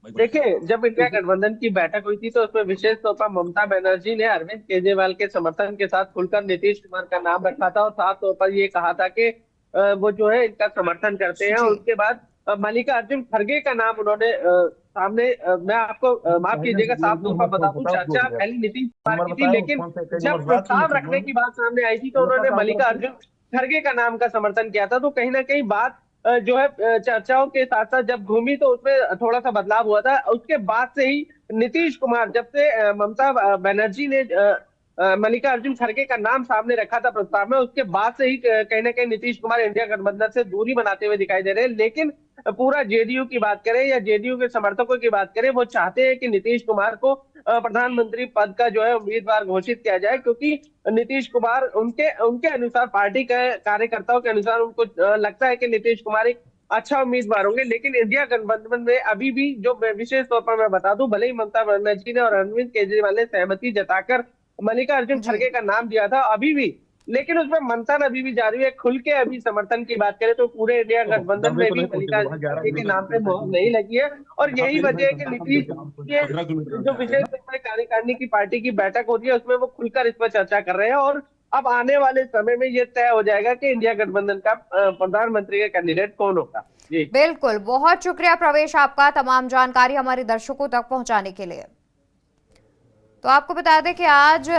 देखिए जब इंडिया गठबंधन की बैठक हुई थी तो उसमें विशेष तौर पर ममता बनर्जी ने अरविंद केजरीवाल के समर्थन के साथ खुलकर नीतीश कुमार का नाम रखा था और साफ तौर पर ये कहा था कि वो जो है इनका समर्थन करते हैं। और उसके बाद मल्लिकार्जुन खड़गे का नाम उन्होंने सामने मैं आपको माफ कीजिएगा साफ तौर पर बता दूं, चर्चा पहले नीतीश कुमार की थी लेकिन जब प्रस्ताव रखने की बात सामने आई थी तो उन्होंने मल्लिकार्जुन खड़गे का नाम का समर्थन किया था। तो कहीं ना कहीं बात जो है चर्चाओं के साथ साथ जब घूमी तो उसमें थोड़ा सा बदलाव हुआ था। उसके बाद से ही नीतीश कुमार जब से ममता बनर्जी ने मल्लिकार्जुन खड़गे का नाम सामने रखा था प्रस्ताव में, उसके बाद से ही कहीं ना कहीं नीतीश कुमार इंडिया गठबंधन से दूरी बनाते हुए दिखाई दे रहे हैं। लेकिन पूरा जेडीयू की बात करें या जेडीयू के समर्थकों की बात करें, वो चाहते हैं कि नीतीश कुमार को प्रधानमंत्री पद का जो है उम्मीदवार घोषित किया जाए, क्योंकि नीतीश कुमार उनके अनुसार पार्टी के कार्यकर्ताओं के अनुसार उनको लगता है कि नीतीश कुमार एक अच्छा उम्मीदवार होंगे। लेकिन इंडिया गठबंधन में अभी भी जो विशेष तौर पर मैं बता दूं, भले ही ममता बनर्जी ने और अरविंद केजरीवाल ने सहमति जताकर मल्लिकार्जुन खड़गे का नाम दिया था अभी भी, लेकिन उसमें मंथन अभी भी जारी है। खुल के अभी समर्थन की बात करें तो पूरे इंडिया गठबंधन में भी मल्लिकार्जुन खड़गे के नाम पे मोहर नहीं लगी है और यही वजह है कि नीतीश के जो विशेष कार्यकारिणी की पार्टी की बैठक हो रही है उसमें वो खुलकर इस पर चर्चा कर रहे हैं। और अब आने वाले समय में ये तय हो जाएगा कि इंडिया गठबंधन का प्रधानमंत्री का कैंडिडेट कौन होगा। जी बिल्कुल, बहुत शुक्रिया प्रवेश आपका तमाम जानकारी हमारे दर्शकों तक पहुंचाने के लिए। तो आपको बता दें कि आज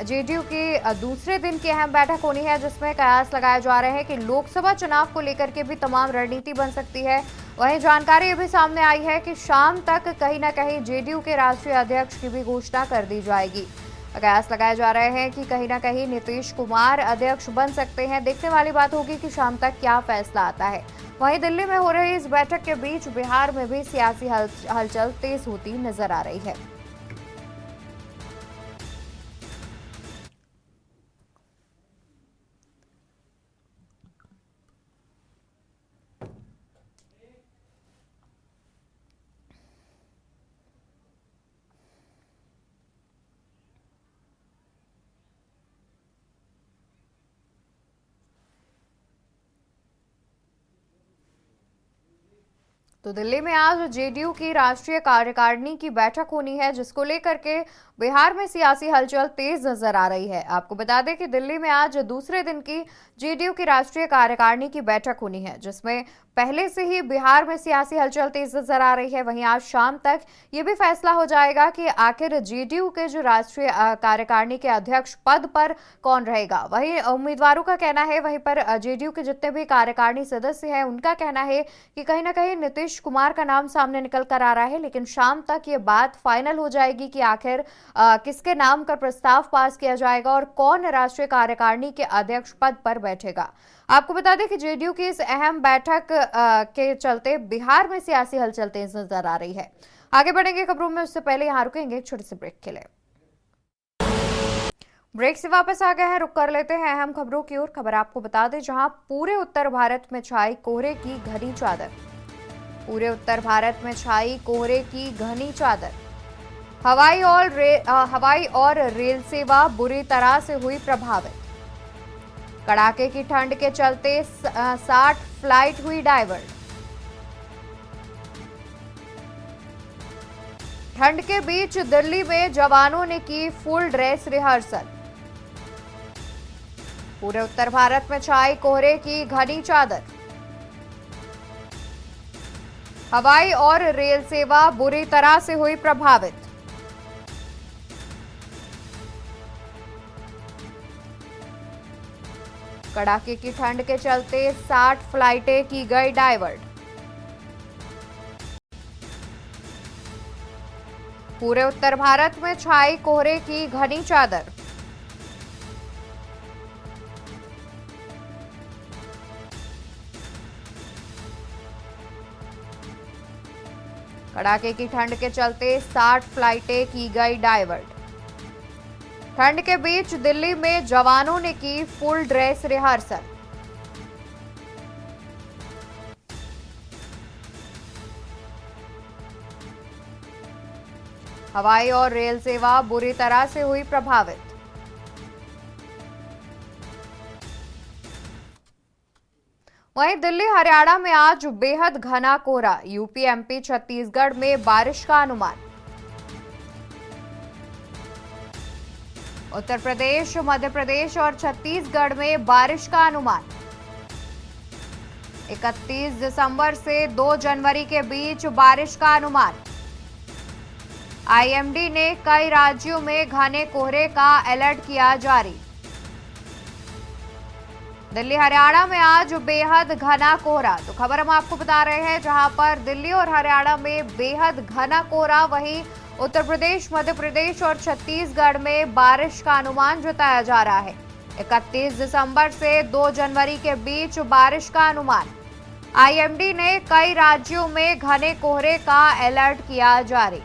जेडीयू की दूसरे दिन की अहम बैठक होनी है, जिसमें कयास लगाए जा रहे हैं कि लोकसभा चुनाव को लेकर के भी तमाम रणनीति बन सकती है। वहीं जानकारी ये भी सामने आई है कि शाम तक कहीं ना कहीं जेडीयू के राष्ट्रीय अध्यक्ष की भी घोषणा कर दी जाएगी। कयास लगाए जा रहे हैं कि कहीं ना कहीं नीतीश कुमार अध्यक्ष बन सकते हैं। देखने वाली बात होगी कि शाम तक क्या फैसला आता है। वहीं दिल्ली में हो रही इस बैठक के बीच बिहार में भी सियासी हलचल तेज होती नजर आ रही है। तो दिल्ली में आज जेडीयू की राष्ट्रीय कार्यकारिणी की बैठक होनी है, जिसको लेकर के बिहार में सियासी हलचल तेज नजर आ रही है। आपको बता दें कि दिल्ली में आज दूसरे दिन की जेडीयू की राष्ट्रीय कार्यकारिणी की बैठक होनी है, जिसमें पहले से ही बिहार में सियासी हलचल तेज नजर आ रही है। वहीं आज शाम तक ये भी फैसला हो जाएगा कि आखिर जेडीयू के जो राष्ट्रीय कार्यकारिणी के अध्यक्ष पद पर कौन रहेगा। वहीं उम्मीदवारों का कहना है, वहीं पर जेडीयू के जितने भी कार्यकारिणी सदस्य हैं उनका कहना है कि कहीं ना कहीं नीतीश कुमार का नाम सामने निकल कर आ रहा है। लेकिन शाम तक ये बात फाइनल हो जाएगी कि आखिर किसके नाम का प्रस्ताव पास किया जाएगा और कौन राष्ट्रीय कार्यकारिणी के अध्यक्ष पद पर बैठेगा। आपको बता दें कि जेडीयू की इस अहम बैठक के चलते बिहार में सियासी हलचल तेज नजर आ रही है। आगे बढ़ेंगे खबरों में, उससे पहले यहां रुकेंगे एक छोटे से ब्रेक के लिए। ब्रेक से वापस आ गए हैं, रुक कर लेते हैं अहम खबरों की ओर। खबर आपको बता दें, जहां पूरे उत्तर भारत में छाई कोहरे की घनी चादर। पूरे उत्तर भारत में छाई कोहरे की घनी चादर। हवाई और रेल सेवा बुरी तरह से हुई प्रभावित। कड़ाके की ठंड के चलते 60 फ्लाइट हुई डाइवर्ट। ठंड के बीच दिल्ली में जवानों ने की फुल ड्रेस रिहर्सल। पूरे उत्तर भारत में छाई कोहरे की घनी चादर। हवाई और रेल सेवा बुरी तरह से हुई प्रभावित। कड़ाके की ठंड के चलते 60 फ्लाइटें की गई डाइवर्ट। पूरे उत्तर भारत में छाई कोहरे की घनी चादर। कड़ाके की ठंड के चलते 60 फ्लाइटें की गई डाइवर्ट। ठंड के बीच दिल्ली में जवानों ने की फुल ड्रेस रिहर्सल। हवाई और रेल सेवा बुरी तरह से हुई प्रभावित। वहीं दिल्ली हरियाणा में आज बेहद घना कोहरा। यूपी एमपी छत्तीसगढ़ में बारिश का अनुमान। उत्तर प्रदेश मध्य प्रदेश और छत्तीसगढ़ में बारिश का अनुमान। 31 दिसंबर से 2 जनवरी के बीच बारिश का अनुमान। आईएमडी ने कई राज्यों में घने कोहरे का अलर्ट किया जारी। दिल्ली हरियाणा में आज बेहद घना कोहरा। तो खबर हम आपको बता रहे हैं, जहां पर दिल्ली और हरियाणा में बेहद घना कोहरा। वहीं उत्तर प्रदेश मध्य प्रदेश और छत्तीसगढ़ में बारिश का अनुमान जताया जा रहा है। 31 दिसंबर से 2 जनवरी के बीच बारिश का अनुमान। आईएमडी ने कई राज्यों में घने कोहरे का अलर्ट किया जारी।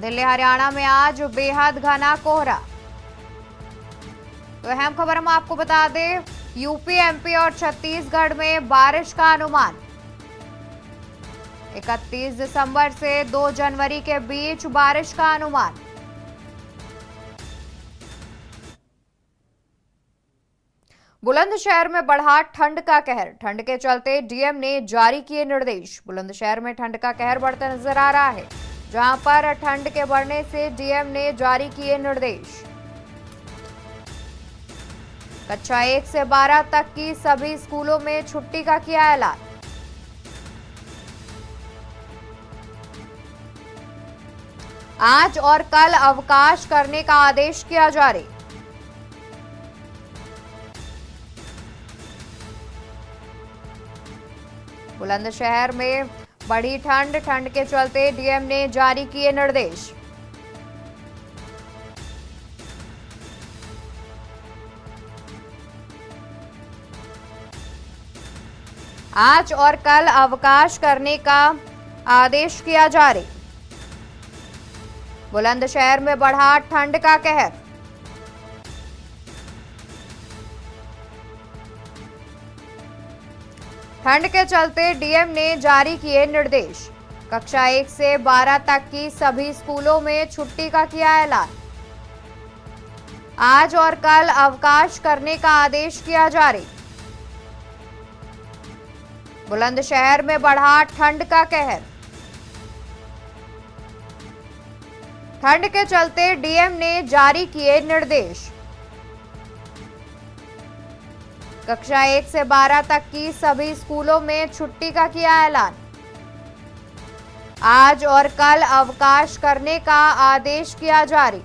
दिल्ली हरियाणा में आज बेहद घना कोहरा। तो अहम खबर हम आपको बता दें, यूपी एमपी और छत्तीसगढ़ में बारिश का अनुमान। 31 दिसंबर से 2 जनवरी के बीच बारिश का अनुमान। बुलंदशहर में बढ़ा ठंड का कहर। ठंड के चलते डीएम ने जारी किए निर्देश। बुलंदशहर में ठंड का कहर बढ़ता नजर आ रहा है, जहां पर ठंड के बढ़ने से डीएम ने जारी किए निर्देश। कक्षा 1 से 12 तक की सभी स्कूलों में छुट्टी का किया ऐलान। आज और कल अवकाश करने का आदेश किया जारी। बुलंदशहर में बढ़ी ठंड के चलते डीएम ने जारी किए निर्देश। आज और कल अवकाश करने का आदेश किया जारी। बुलंदशहर में बढ़ा ठंड का कहर। ठंड के चलते डीएम ने जारी किए निर्देश। कक्षा 1 से 12 तक की सभी स्कूलों में छुट्टी का किया ऐलान। आज और कल अवकाश करने का आदेश किया जारी। बुलंदशहर में बढ़ा ठंड का कहर। ठंड के चलते डीएम ने जारी किए निर्देश। कक्षा 1 से 12 तक की सभी स्कूलों में छुट्टी का किया ऐलान। आज और कल अवकाश करने का आदेश किया जारी।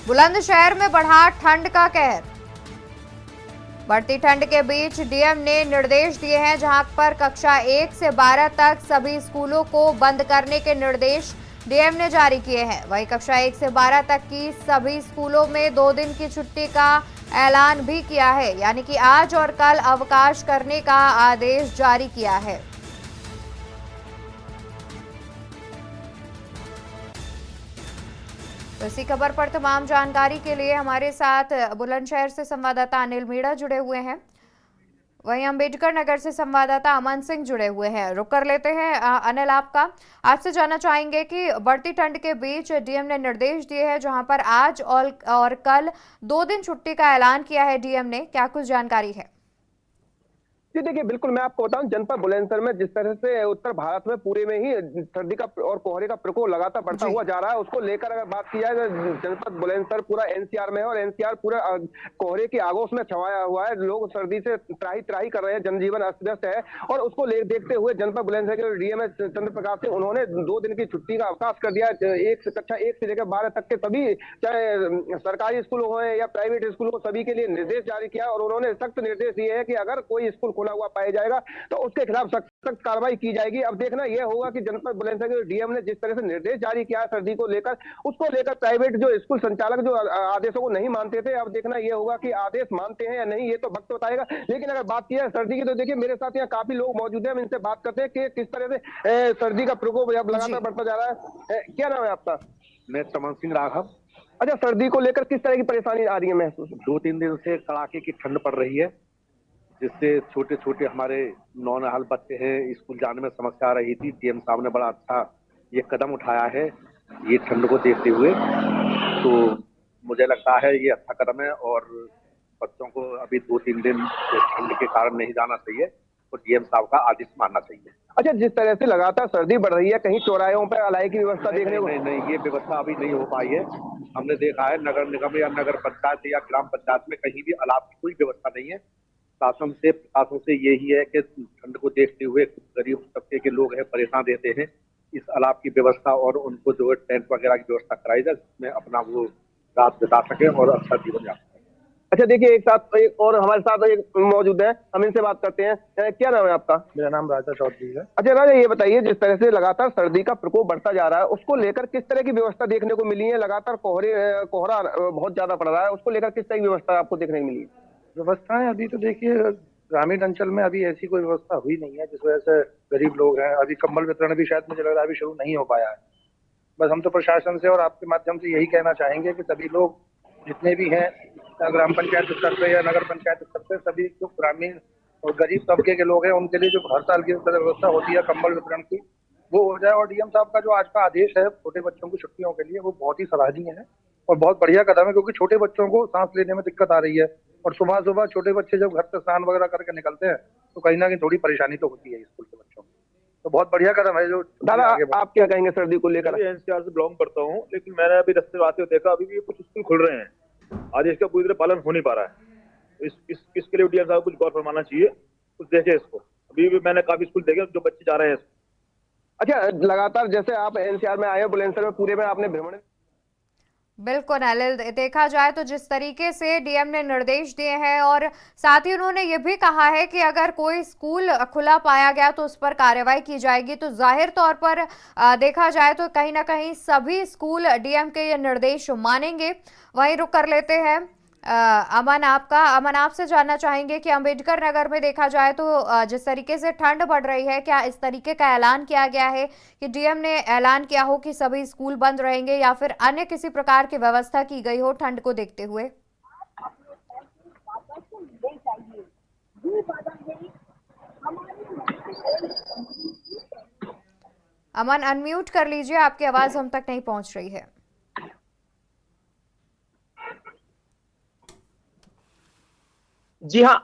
बुलंदशहर में बढ़ा ठंड का कहर। बढ़ती ठंड के बीच डीएम ने निर्देश दिए हैं, जहां पर कक्षा 1 से 12 तक सभी स्कूलों को बंद करने के निर्देश डीएम ने जारी किए हैं। वहीं कक्षा 1 से 12 तक की सभी स्कूलों में 2 दिन की छुट्टी का ऐलान भी किया है, यानी कि आज और कल अवकाश करने का आदेश जारी किया है। तो इसी खबर पर तमाम जानकारी के लिए हमारे साथ बुलंदशहर से संवाददाता अनिल मीणा जुड़े हुए हैं, वहीं अम्बेडकर नगर से संवाददाता अमन सिंह जुड़े हुए हैं। रुक कर लेते हैं अनिल, आपसे जानना चाहेंगे कि बढ़ती ठंड के बीच डीएम ने निर्देश दिए हैं, जहां पर आज और कल 2 दिन छुट्टी का ऐलान किया है डीएम ने, क्या कुछ जानकारी है? जी देखिए, बिल्कुल मैं आपको बताऊं, जनपद बुलंदशहर में जिस तरह से उत्तर भारत में पूरे में ही सर्दी का और कोहरे का प्रकोप लगातार बढ़ता हुआ जा रहा है, उसको लेकर अगर बात की जाए तो जनपद बुलंदशहर पूरा एनसीआर में है और एनसीआर पूरा कोहरे की आगोश में छवाया हुआ है। लोग सर्दी से त्राही त्राही कर रहे हैं, जनजीवन अस्त व्यस्त है और उसको देखते हुए जनपद बुलंदशहर के डीएम चंद्र प्रकाश सिंह, उन्होंने 2 दिन की छुट्टी का अवकाश कर दिया। कक्षा 1 से लेकर 12 तक के सभी, चाहे सरकारी स्कूल हो या प्राइवेट स्कूल हो, सभी के लिए निर्देश जारी किया और उन्होंने सख्त निर्देश दिए है कि अगर कोई स्कूल खुला हुआ पाया जाएगा तो उसके खिलाफ सख्त कार्रवाई की जाएगी। अब देखना यह होगा कि जनपद बुलंदशहर के डीएम ने जिस तरह से निर्देश जारी किया है सर्दी को लेकर, उसको लेकर प्राइवेट जो स्कूल संचालक जो आदेशों को नहीं मानते थे, अब देखना यह होगा कि आदेश मानते हैं या नहीं, ये तो वक्त बताएगा। लेकिन अगर बात की है सर्दी की, तो देखिए मेरे साथ यहाँ काफी लोग मौजूद हैं, हम इनसे बात करते हैं कि किस तरह से सर्दी का प्रकोप लगातार बढ़ता जा रहा है। क्या नाम है आपका? मैं चमन सिंह राघव। अच्छा, सर्दी को लेकर किस तरह की परेशानी आ रही है महसूस? 2-3 दिन से कड़ाके की ठंड पड़ रही है, जिससे छोटे छोटे हमारे नौनिहाल बच्चे हैं, स्कूल जाने में समस्या आ रही थी। डीएम साहब ने बड़ा अच्छा ये कदम उठाया है ये ठंड को देखते हुए, तो मुझे लगता है ये अच्छा कदम है और बच्चों को अभी 2-3 दिन ठंड के कारण नहीं जाना चाहिए और डीएम साहब का आदेश मानना चाहिए। अच्छा, जिस तरह से लगातार सर्दी बढ़ रही है, कहीं चौराहों पर अलाई की व्यवस्था देखने को? नहीं, ये व्यवस्था अभी नहीं हो पाई है। हमने देखा है नगर निगम या नगर पंचायत या ग्राम पंचायत में कहीं भी अलाव की कोई व्यवस्था नहीं है। प्रशासन से यही है कि ठंड को देखते हुए गरीब तबके के लोग हैं, परेशान रहते हैं, इस अलाव की व्यवस्था और उनको जो है टेंट वगैरह की व्यवस्था कराई जाए, जिसमें अपना वो रात बिता सके और अच्छा जीवन यापन। अच्छा देखिए, एक और हमारे साथ एक मौजूद है, हम इनसे बात करते हैं। क्या नाम है आपका? मेरा नाम राजा चौधरी है। अच्छा राजा, ये बताइए, जिस तरह से लगातार सर्दी का प्रकोप बढ़ता जा रहा है, उसको लेकर किस तरह की व्यवस्था देखने को मिली है? लगातार कोहरा बहुत ज्यादा पड़ रहा है, उसको लेकर किस तरह की व्यवस्था आपको देखने को मिली है? व्यवस्थाएं अभी तो देखिए ग्रामीण अंचल में अभी ऐसी कोई व्यवस्था हुई नहीं है, जिस वजह से गरीब लोग हैं, अभी कंबल वितरण भी शायद मुझे लग रहा है अभी शुरू नहीं हो पाया है। बस हम तो प्रशासन से और आपके माध्यम से यही कहना चाहेंगे कि सभी लोग जितने भी हैं, ग्राम पंचायत स्तर पे या नगर पंचायत स्तर पे, सभी जो ग्रामीण और गरीब तबके के लोग हैं, उनके लिए जो हर साल की व्यवस्था होती है कंबल वितरण की, वो हो जाए। और डीएम साहब का जो आज का आदेश है छोटे बच्चों की छुट्टियों के लिए, वो बहुत ही सराहनीय है और बहुत बढ़िया कदम है, क्योंकि छोटे बच्चों को सांस लेने में दिक्कत आ रही है और सुबह सुबह छोटे बच्चे जब घर से स्नान वगैरह करके निकलते हैं तो कहीं ना कहीं थोड़ी परेशानी तो होती है स्कूल के बच्चों को। तो बहुत बढ़िया कदम है। जो दादा, आप क्या कहेंगे सर्दी को लेकर? एनसीआर से बिलोंग करता हूँ, लेकिन मैंने अभी रास्ते आते हुए देखा अभी भी कुछ स्कूल खुल रहे हैं, आदेश का पूरी तरह पालन हो नहीं पा रहा है। इसके लिए डीएम साहब कुछ गौर फरमाना चाहिए, कुछ देखे इसको। अभी भी मैंने काफी स्कूल देखे जो बच्चे जा रहे हैं। अच्छा, लगातार जैसे आप एनसीआर में आए हो, बुलंदशहर में पूरे में आपने भ्रमण। बिल्कुल अनिल, देखा जाए तो जिस तरीके से डीएम ने निर्देश दिए हैं और साथ ही उन्होंने ये भी कहा है कि अगर कोई स्कूल खुला पाया गया तो उस पर कार्रवाई की जाएगी, तो जाहिर तौर पर देखा जाए तो कहीं ना कहीं सभी स्कूल डीएम के ये निर्देश मानेंगे। वहीं रुक कर लेते हैं अमन आपसे जानना चाहेंगे कि अंबेडकर नगर में देखा जाए तो जिस तरीके से ठंड बढ़ रही है, क्या इस तरीके का ऐलान किया गया है कि डीएम ने ऐलान किया हो कि सभी स्कूल बंद रहेंगे या फिर अन्य किसी प्रकार की व्यवस्था की गई हो ठंड को देखते हुए? अमन अनम्यूट कर लीजिए, आपकी आवाज हम तक नहीं पहुंच रही है। जी हाँ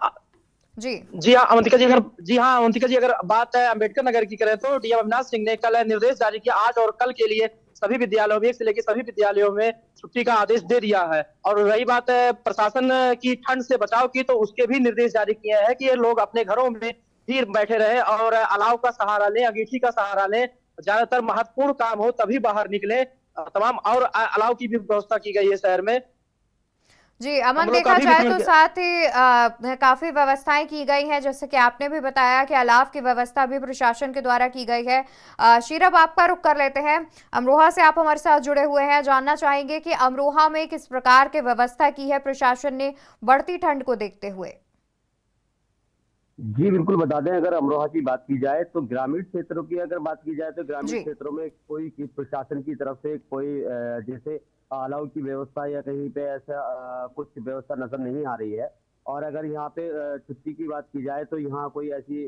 अवंतिका जी, अगर बात है अम्बेडकर नगर की करें तो डीएम अविनाश सिंह ने कल निर्देश जारी किया। आज और कल के लिए सभी विद्यालयों में, एक से लेकर सभी विद्यालयों में छुट्टी का आदेश दे दिया है। और रही बात है प्रशासन की ठंड से बचाव की, तो उसके भी निर्देश जारी किए हैं कि ये लोग अपने घरों में ही बैठे रहे और अलाव का सहारा लें, अंगीठी का सहारा लें। ज्यादातर महत्वपूर्ण काम हो तभी बाहर निकले। तमाम और अलाव की भी व्यवस्था की गई है शहर में। जी अमन, देखा जाए तो साथ ही काफी व्यवस्थाएं की गई हैं, जैसे कि आपने भी बताया कि अलाव की व्यवस्था भी प्रशासन के द्वारा की गई है। शीरब, आपका रुख कर लेते हैं। अमरोहा से आप हमारे साथ जुड़े हुए हैं, जानना चाहेंगे कि अमरोहा में किस प्रकार की व्यवस्था की है प्रशासन ने बढ़ती ठंड को देखते हुए? जी बिल्कुल बता दें, अगर अमरोहा की बात की जाए तो ग्रामीण क्षेत्रों की अगर बात की जाए तो ग्रामीण क्षेत्रों में कोई प्रशासन की तरफ से कोई जैसे अलाव की व्यवस्था या कहीं पे ऐसा कुछ व्यवस्था नजर नहीं आ रही है। और अगर यहाँ पे छुट्टी की बात की जाए तो यहाँ कोई ऐसी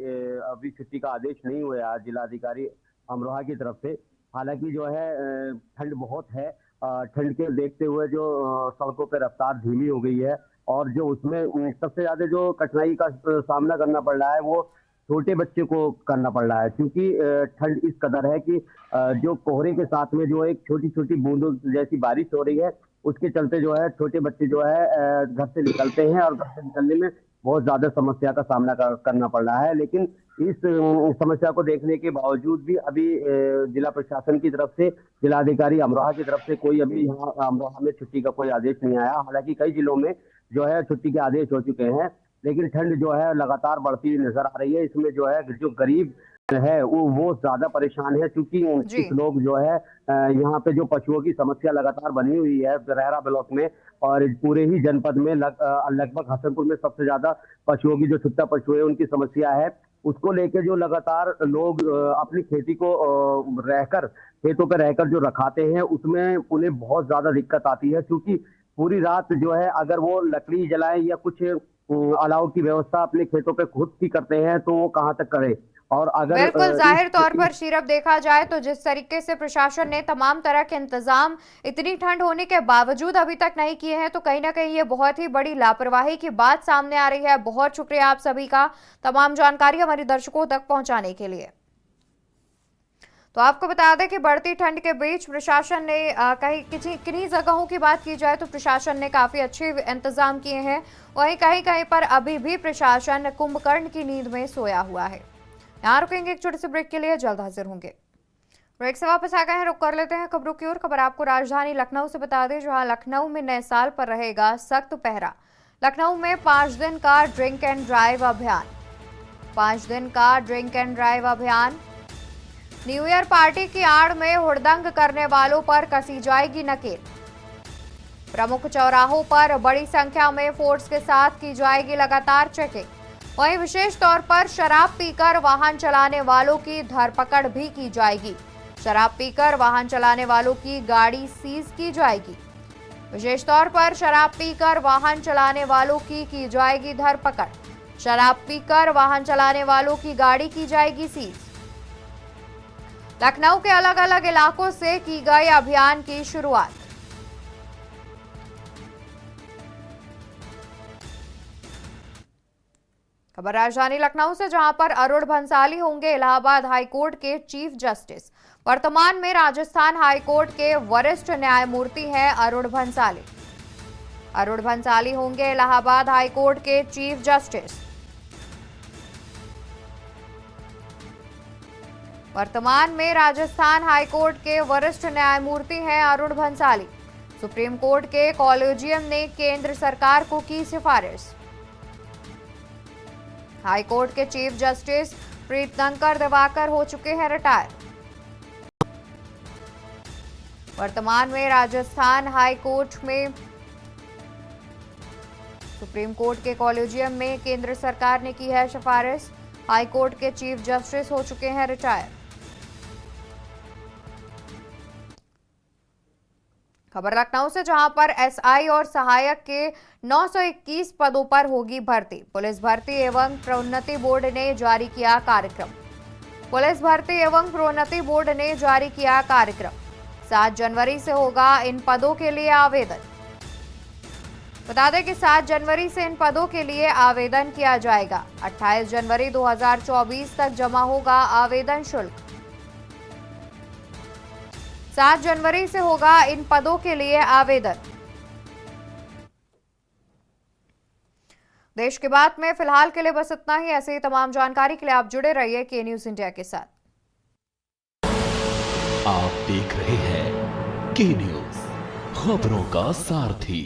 अभी छुट्टी का आदेश नहीं हुआ है जिलाधिकारी अमरोहा की तरफ से। हालांकि जो है ठंड बहुत है, ठंड के देखते हुए जो सड़कों पर रफ्तार धीमी हो गई है और जो उसमें सबसे ज्यादा जो कठिनाई का सामना करना पड़ रहा है वो छोटे बच्चे को करना पड़ रहा है, क्योंकि ठंड इस कदर है कि जो कोहरे के साथ में जो एक छोटी छोटी बूंदों जैसी बारिश हो रही है, उसके चलते जो है छोटे बच्चे जो है घर से निकलते हैं और घर से निकलने में बहुत ज्यादा समस्या का सामना करना पड़ रहा है। लेकिन इस समस्या को देखने के बावजूद भी अभी जिला प्रशासन की तरफ से, जिलाधिकारी अमरोहा की तरफ से कोई अभी यहाँ अमरोहा में छुट्टी का कोई आदेश नहीं आया। हालांकि कई जिलों में जो है छुट्टी के आदेश हो चुके हैं, लेकिन ठंड जो है लगातार बढ़ती हुई नजर आ रही है। इसमें जो है जो गरीब है वो ज्यादा परेशान है, क्योंकि कुछ लोग जो है यहाँ पे जो पशुओं की समस्या लगातार बनी हुई है रहरा ब्लॉक में और पूरे ही जनपद में लगभग हसनपुर में सबसे ज्यादा पशुओं की जो छुट्टा पशु है उनकी समस्या है। उसको लेके जो लगातार लोग अपनी खेती को खेतों पर रहकर जो रखाते हैं उसमें उन्हें बहुत ज्यादा दिक्कत आती है, क्योंकि पूरी रात जो है अगर वो लकड़ी जलाएं या कुछ अलाव की व्यवस्था अपने खेतों पे खुद की करते हैं तो वो कहाँ तक करे। और अगर बिल्कुल जाहिर तौर पर शीरब देखा जाए तो जिस तरीके से प्रशासन ने तमाम तरह के इंतजाम इतनी ठंड होने के बावजूद अभी तक नहीं किए हैं, तो कहीं ना कहीं ये बहुत ही बड़ी लापरवाही की बात सामने आ रही है। बहुत शुक्रिया आप सभी का तमाम जानकारी हमारे दर्शकों तक पहुंचाने के लिए। तो आपको बता दें कि बढ़ती ठंड के बीच प्रशासन ने किन्हीं जगहों की बात की जाए तो प्रशासन ने काफी अच्छे इंतजाम किए हैं, वहीं कहीं कहीं पर अभी भी प्रशासन कुंभकर्ण की नींद में सोया हुआ है। यहाँ रुकेंगे एक छोटे से ब्रेक के लिए, जल्द हाजिर होंगे। ब्रेक से वापस आ गए हैं, रुक कर लेते हैं खबरों की ओर। खबर आपको राजधानी लखनऊ से बता दें, जहां लखनऊ में नए साल पर रहेगा सख्त पहरा। लखनऊ में 5 दिन का ड्रिंक एंड ड्राइव अभियान। 5 दिन का ड्रिंक एंड ड्राइव अभियान। न्यू ईयर पार्टी की आड़ में हुड़दंग करने वालों पर कसी जाएगी नकेल। प्रमुख चौराहों पर बड़ी संख्या में फोर्स के साथ की जाएगी लगातार चेकिंग। वहीं विशेष तौर पर शराब पीकर वाहन चलाने वालों की धरपकड़ भी की जाएगी। शराब पीकर वाहन चलाने वालों की गाड़ी सीज की जाएगी। विशेष तौर पर शराब पीकर वाहन चलाने वालों की जाएगी धरपकड़। शराब पीकर वाहन चलाने वालों की गाड़ी की जाएगी सीज। लखनऊ के अलग अलग इलाकों से की गई अभियान की शुरुआत। खबर राजधानी लखनऊ से, जहां पर अरुण भंसाली होंगे इलाहाबाद हाईकोर्ट के चीफ जस्टिस। वर्तमान में राजस्थान हाईकोर्ट के वरिष्ठ न्यायमूर्ति हैं अरुण भंसाली। अरुण भंसाली होंगे इलाहाबाद हाईकोर्ट के चीफ जस्टिस। वर्तमान में राजस्थान हाईकोर्ट के वरिष्ठ न्यायमूर्ति हैं अरुण भंसाली। सुप्रीम कोर्ट के कॉलेजियम ने केंद्र सरकार को की सिफारिश। हाईकोर्ट के चीफ जस्टिस प्रीतंकर दिवाकर हो चुके हैं रिटायर। वर्तमान में राजस्थान हाई कोर्ट में सुप्रीम कोर्ट के कॉलेजियम में केंद्र सरकार ने की है सिफारिश। हाई कोर्ट के चीफ जस्टिस हो चुके हैं रिटायर। खबर लखनऊ से, जहां पर एसआई और सहायक के 921 पदों पर होगी भर्ती। पुलिस भर्ती एवं प्रोन्नति बोर्ड ने जारी किया कार्यक्रम। पुलिस भर्ती एवं प्रोन्नति बोर्ड ने जारी किया कार्यक्रम। 7 जनवरी से होगा इन पदों के लिए आवेदन। बता दें कि 7 जनवरी से इन पदों के लिए आवेदन किया जाएगा। 28 जनवरी 2024 तक जमा होगा आवेदन शुल्क। 7 जनवरी से होगा इन पदों के लिए आवेदन। देश की बात में फिलहाल के लिए बस इतना ही। ऐसे ही तमाम जानकारी के लिए आप जुड़े रहिए के न्यूज इंडिया के साथ। आप देख रहे हैं के न्यूज, खबरों का सारथी।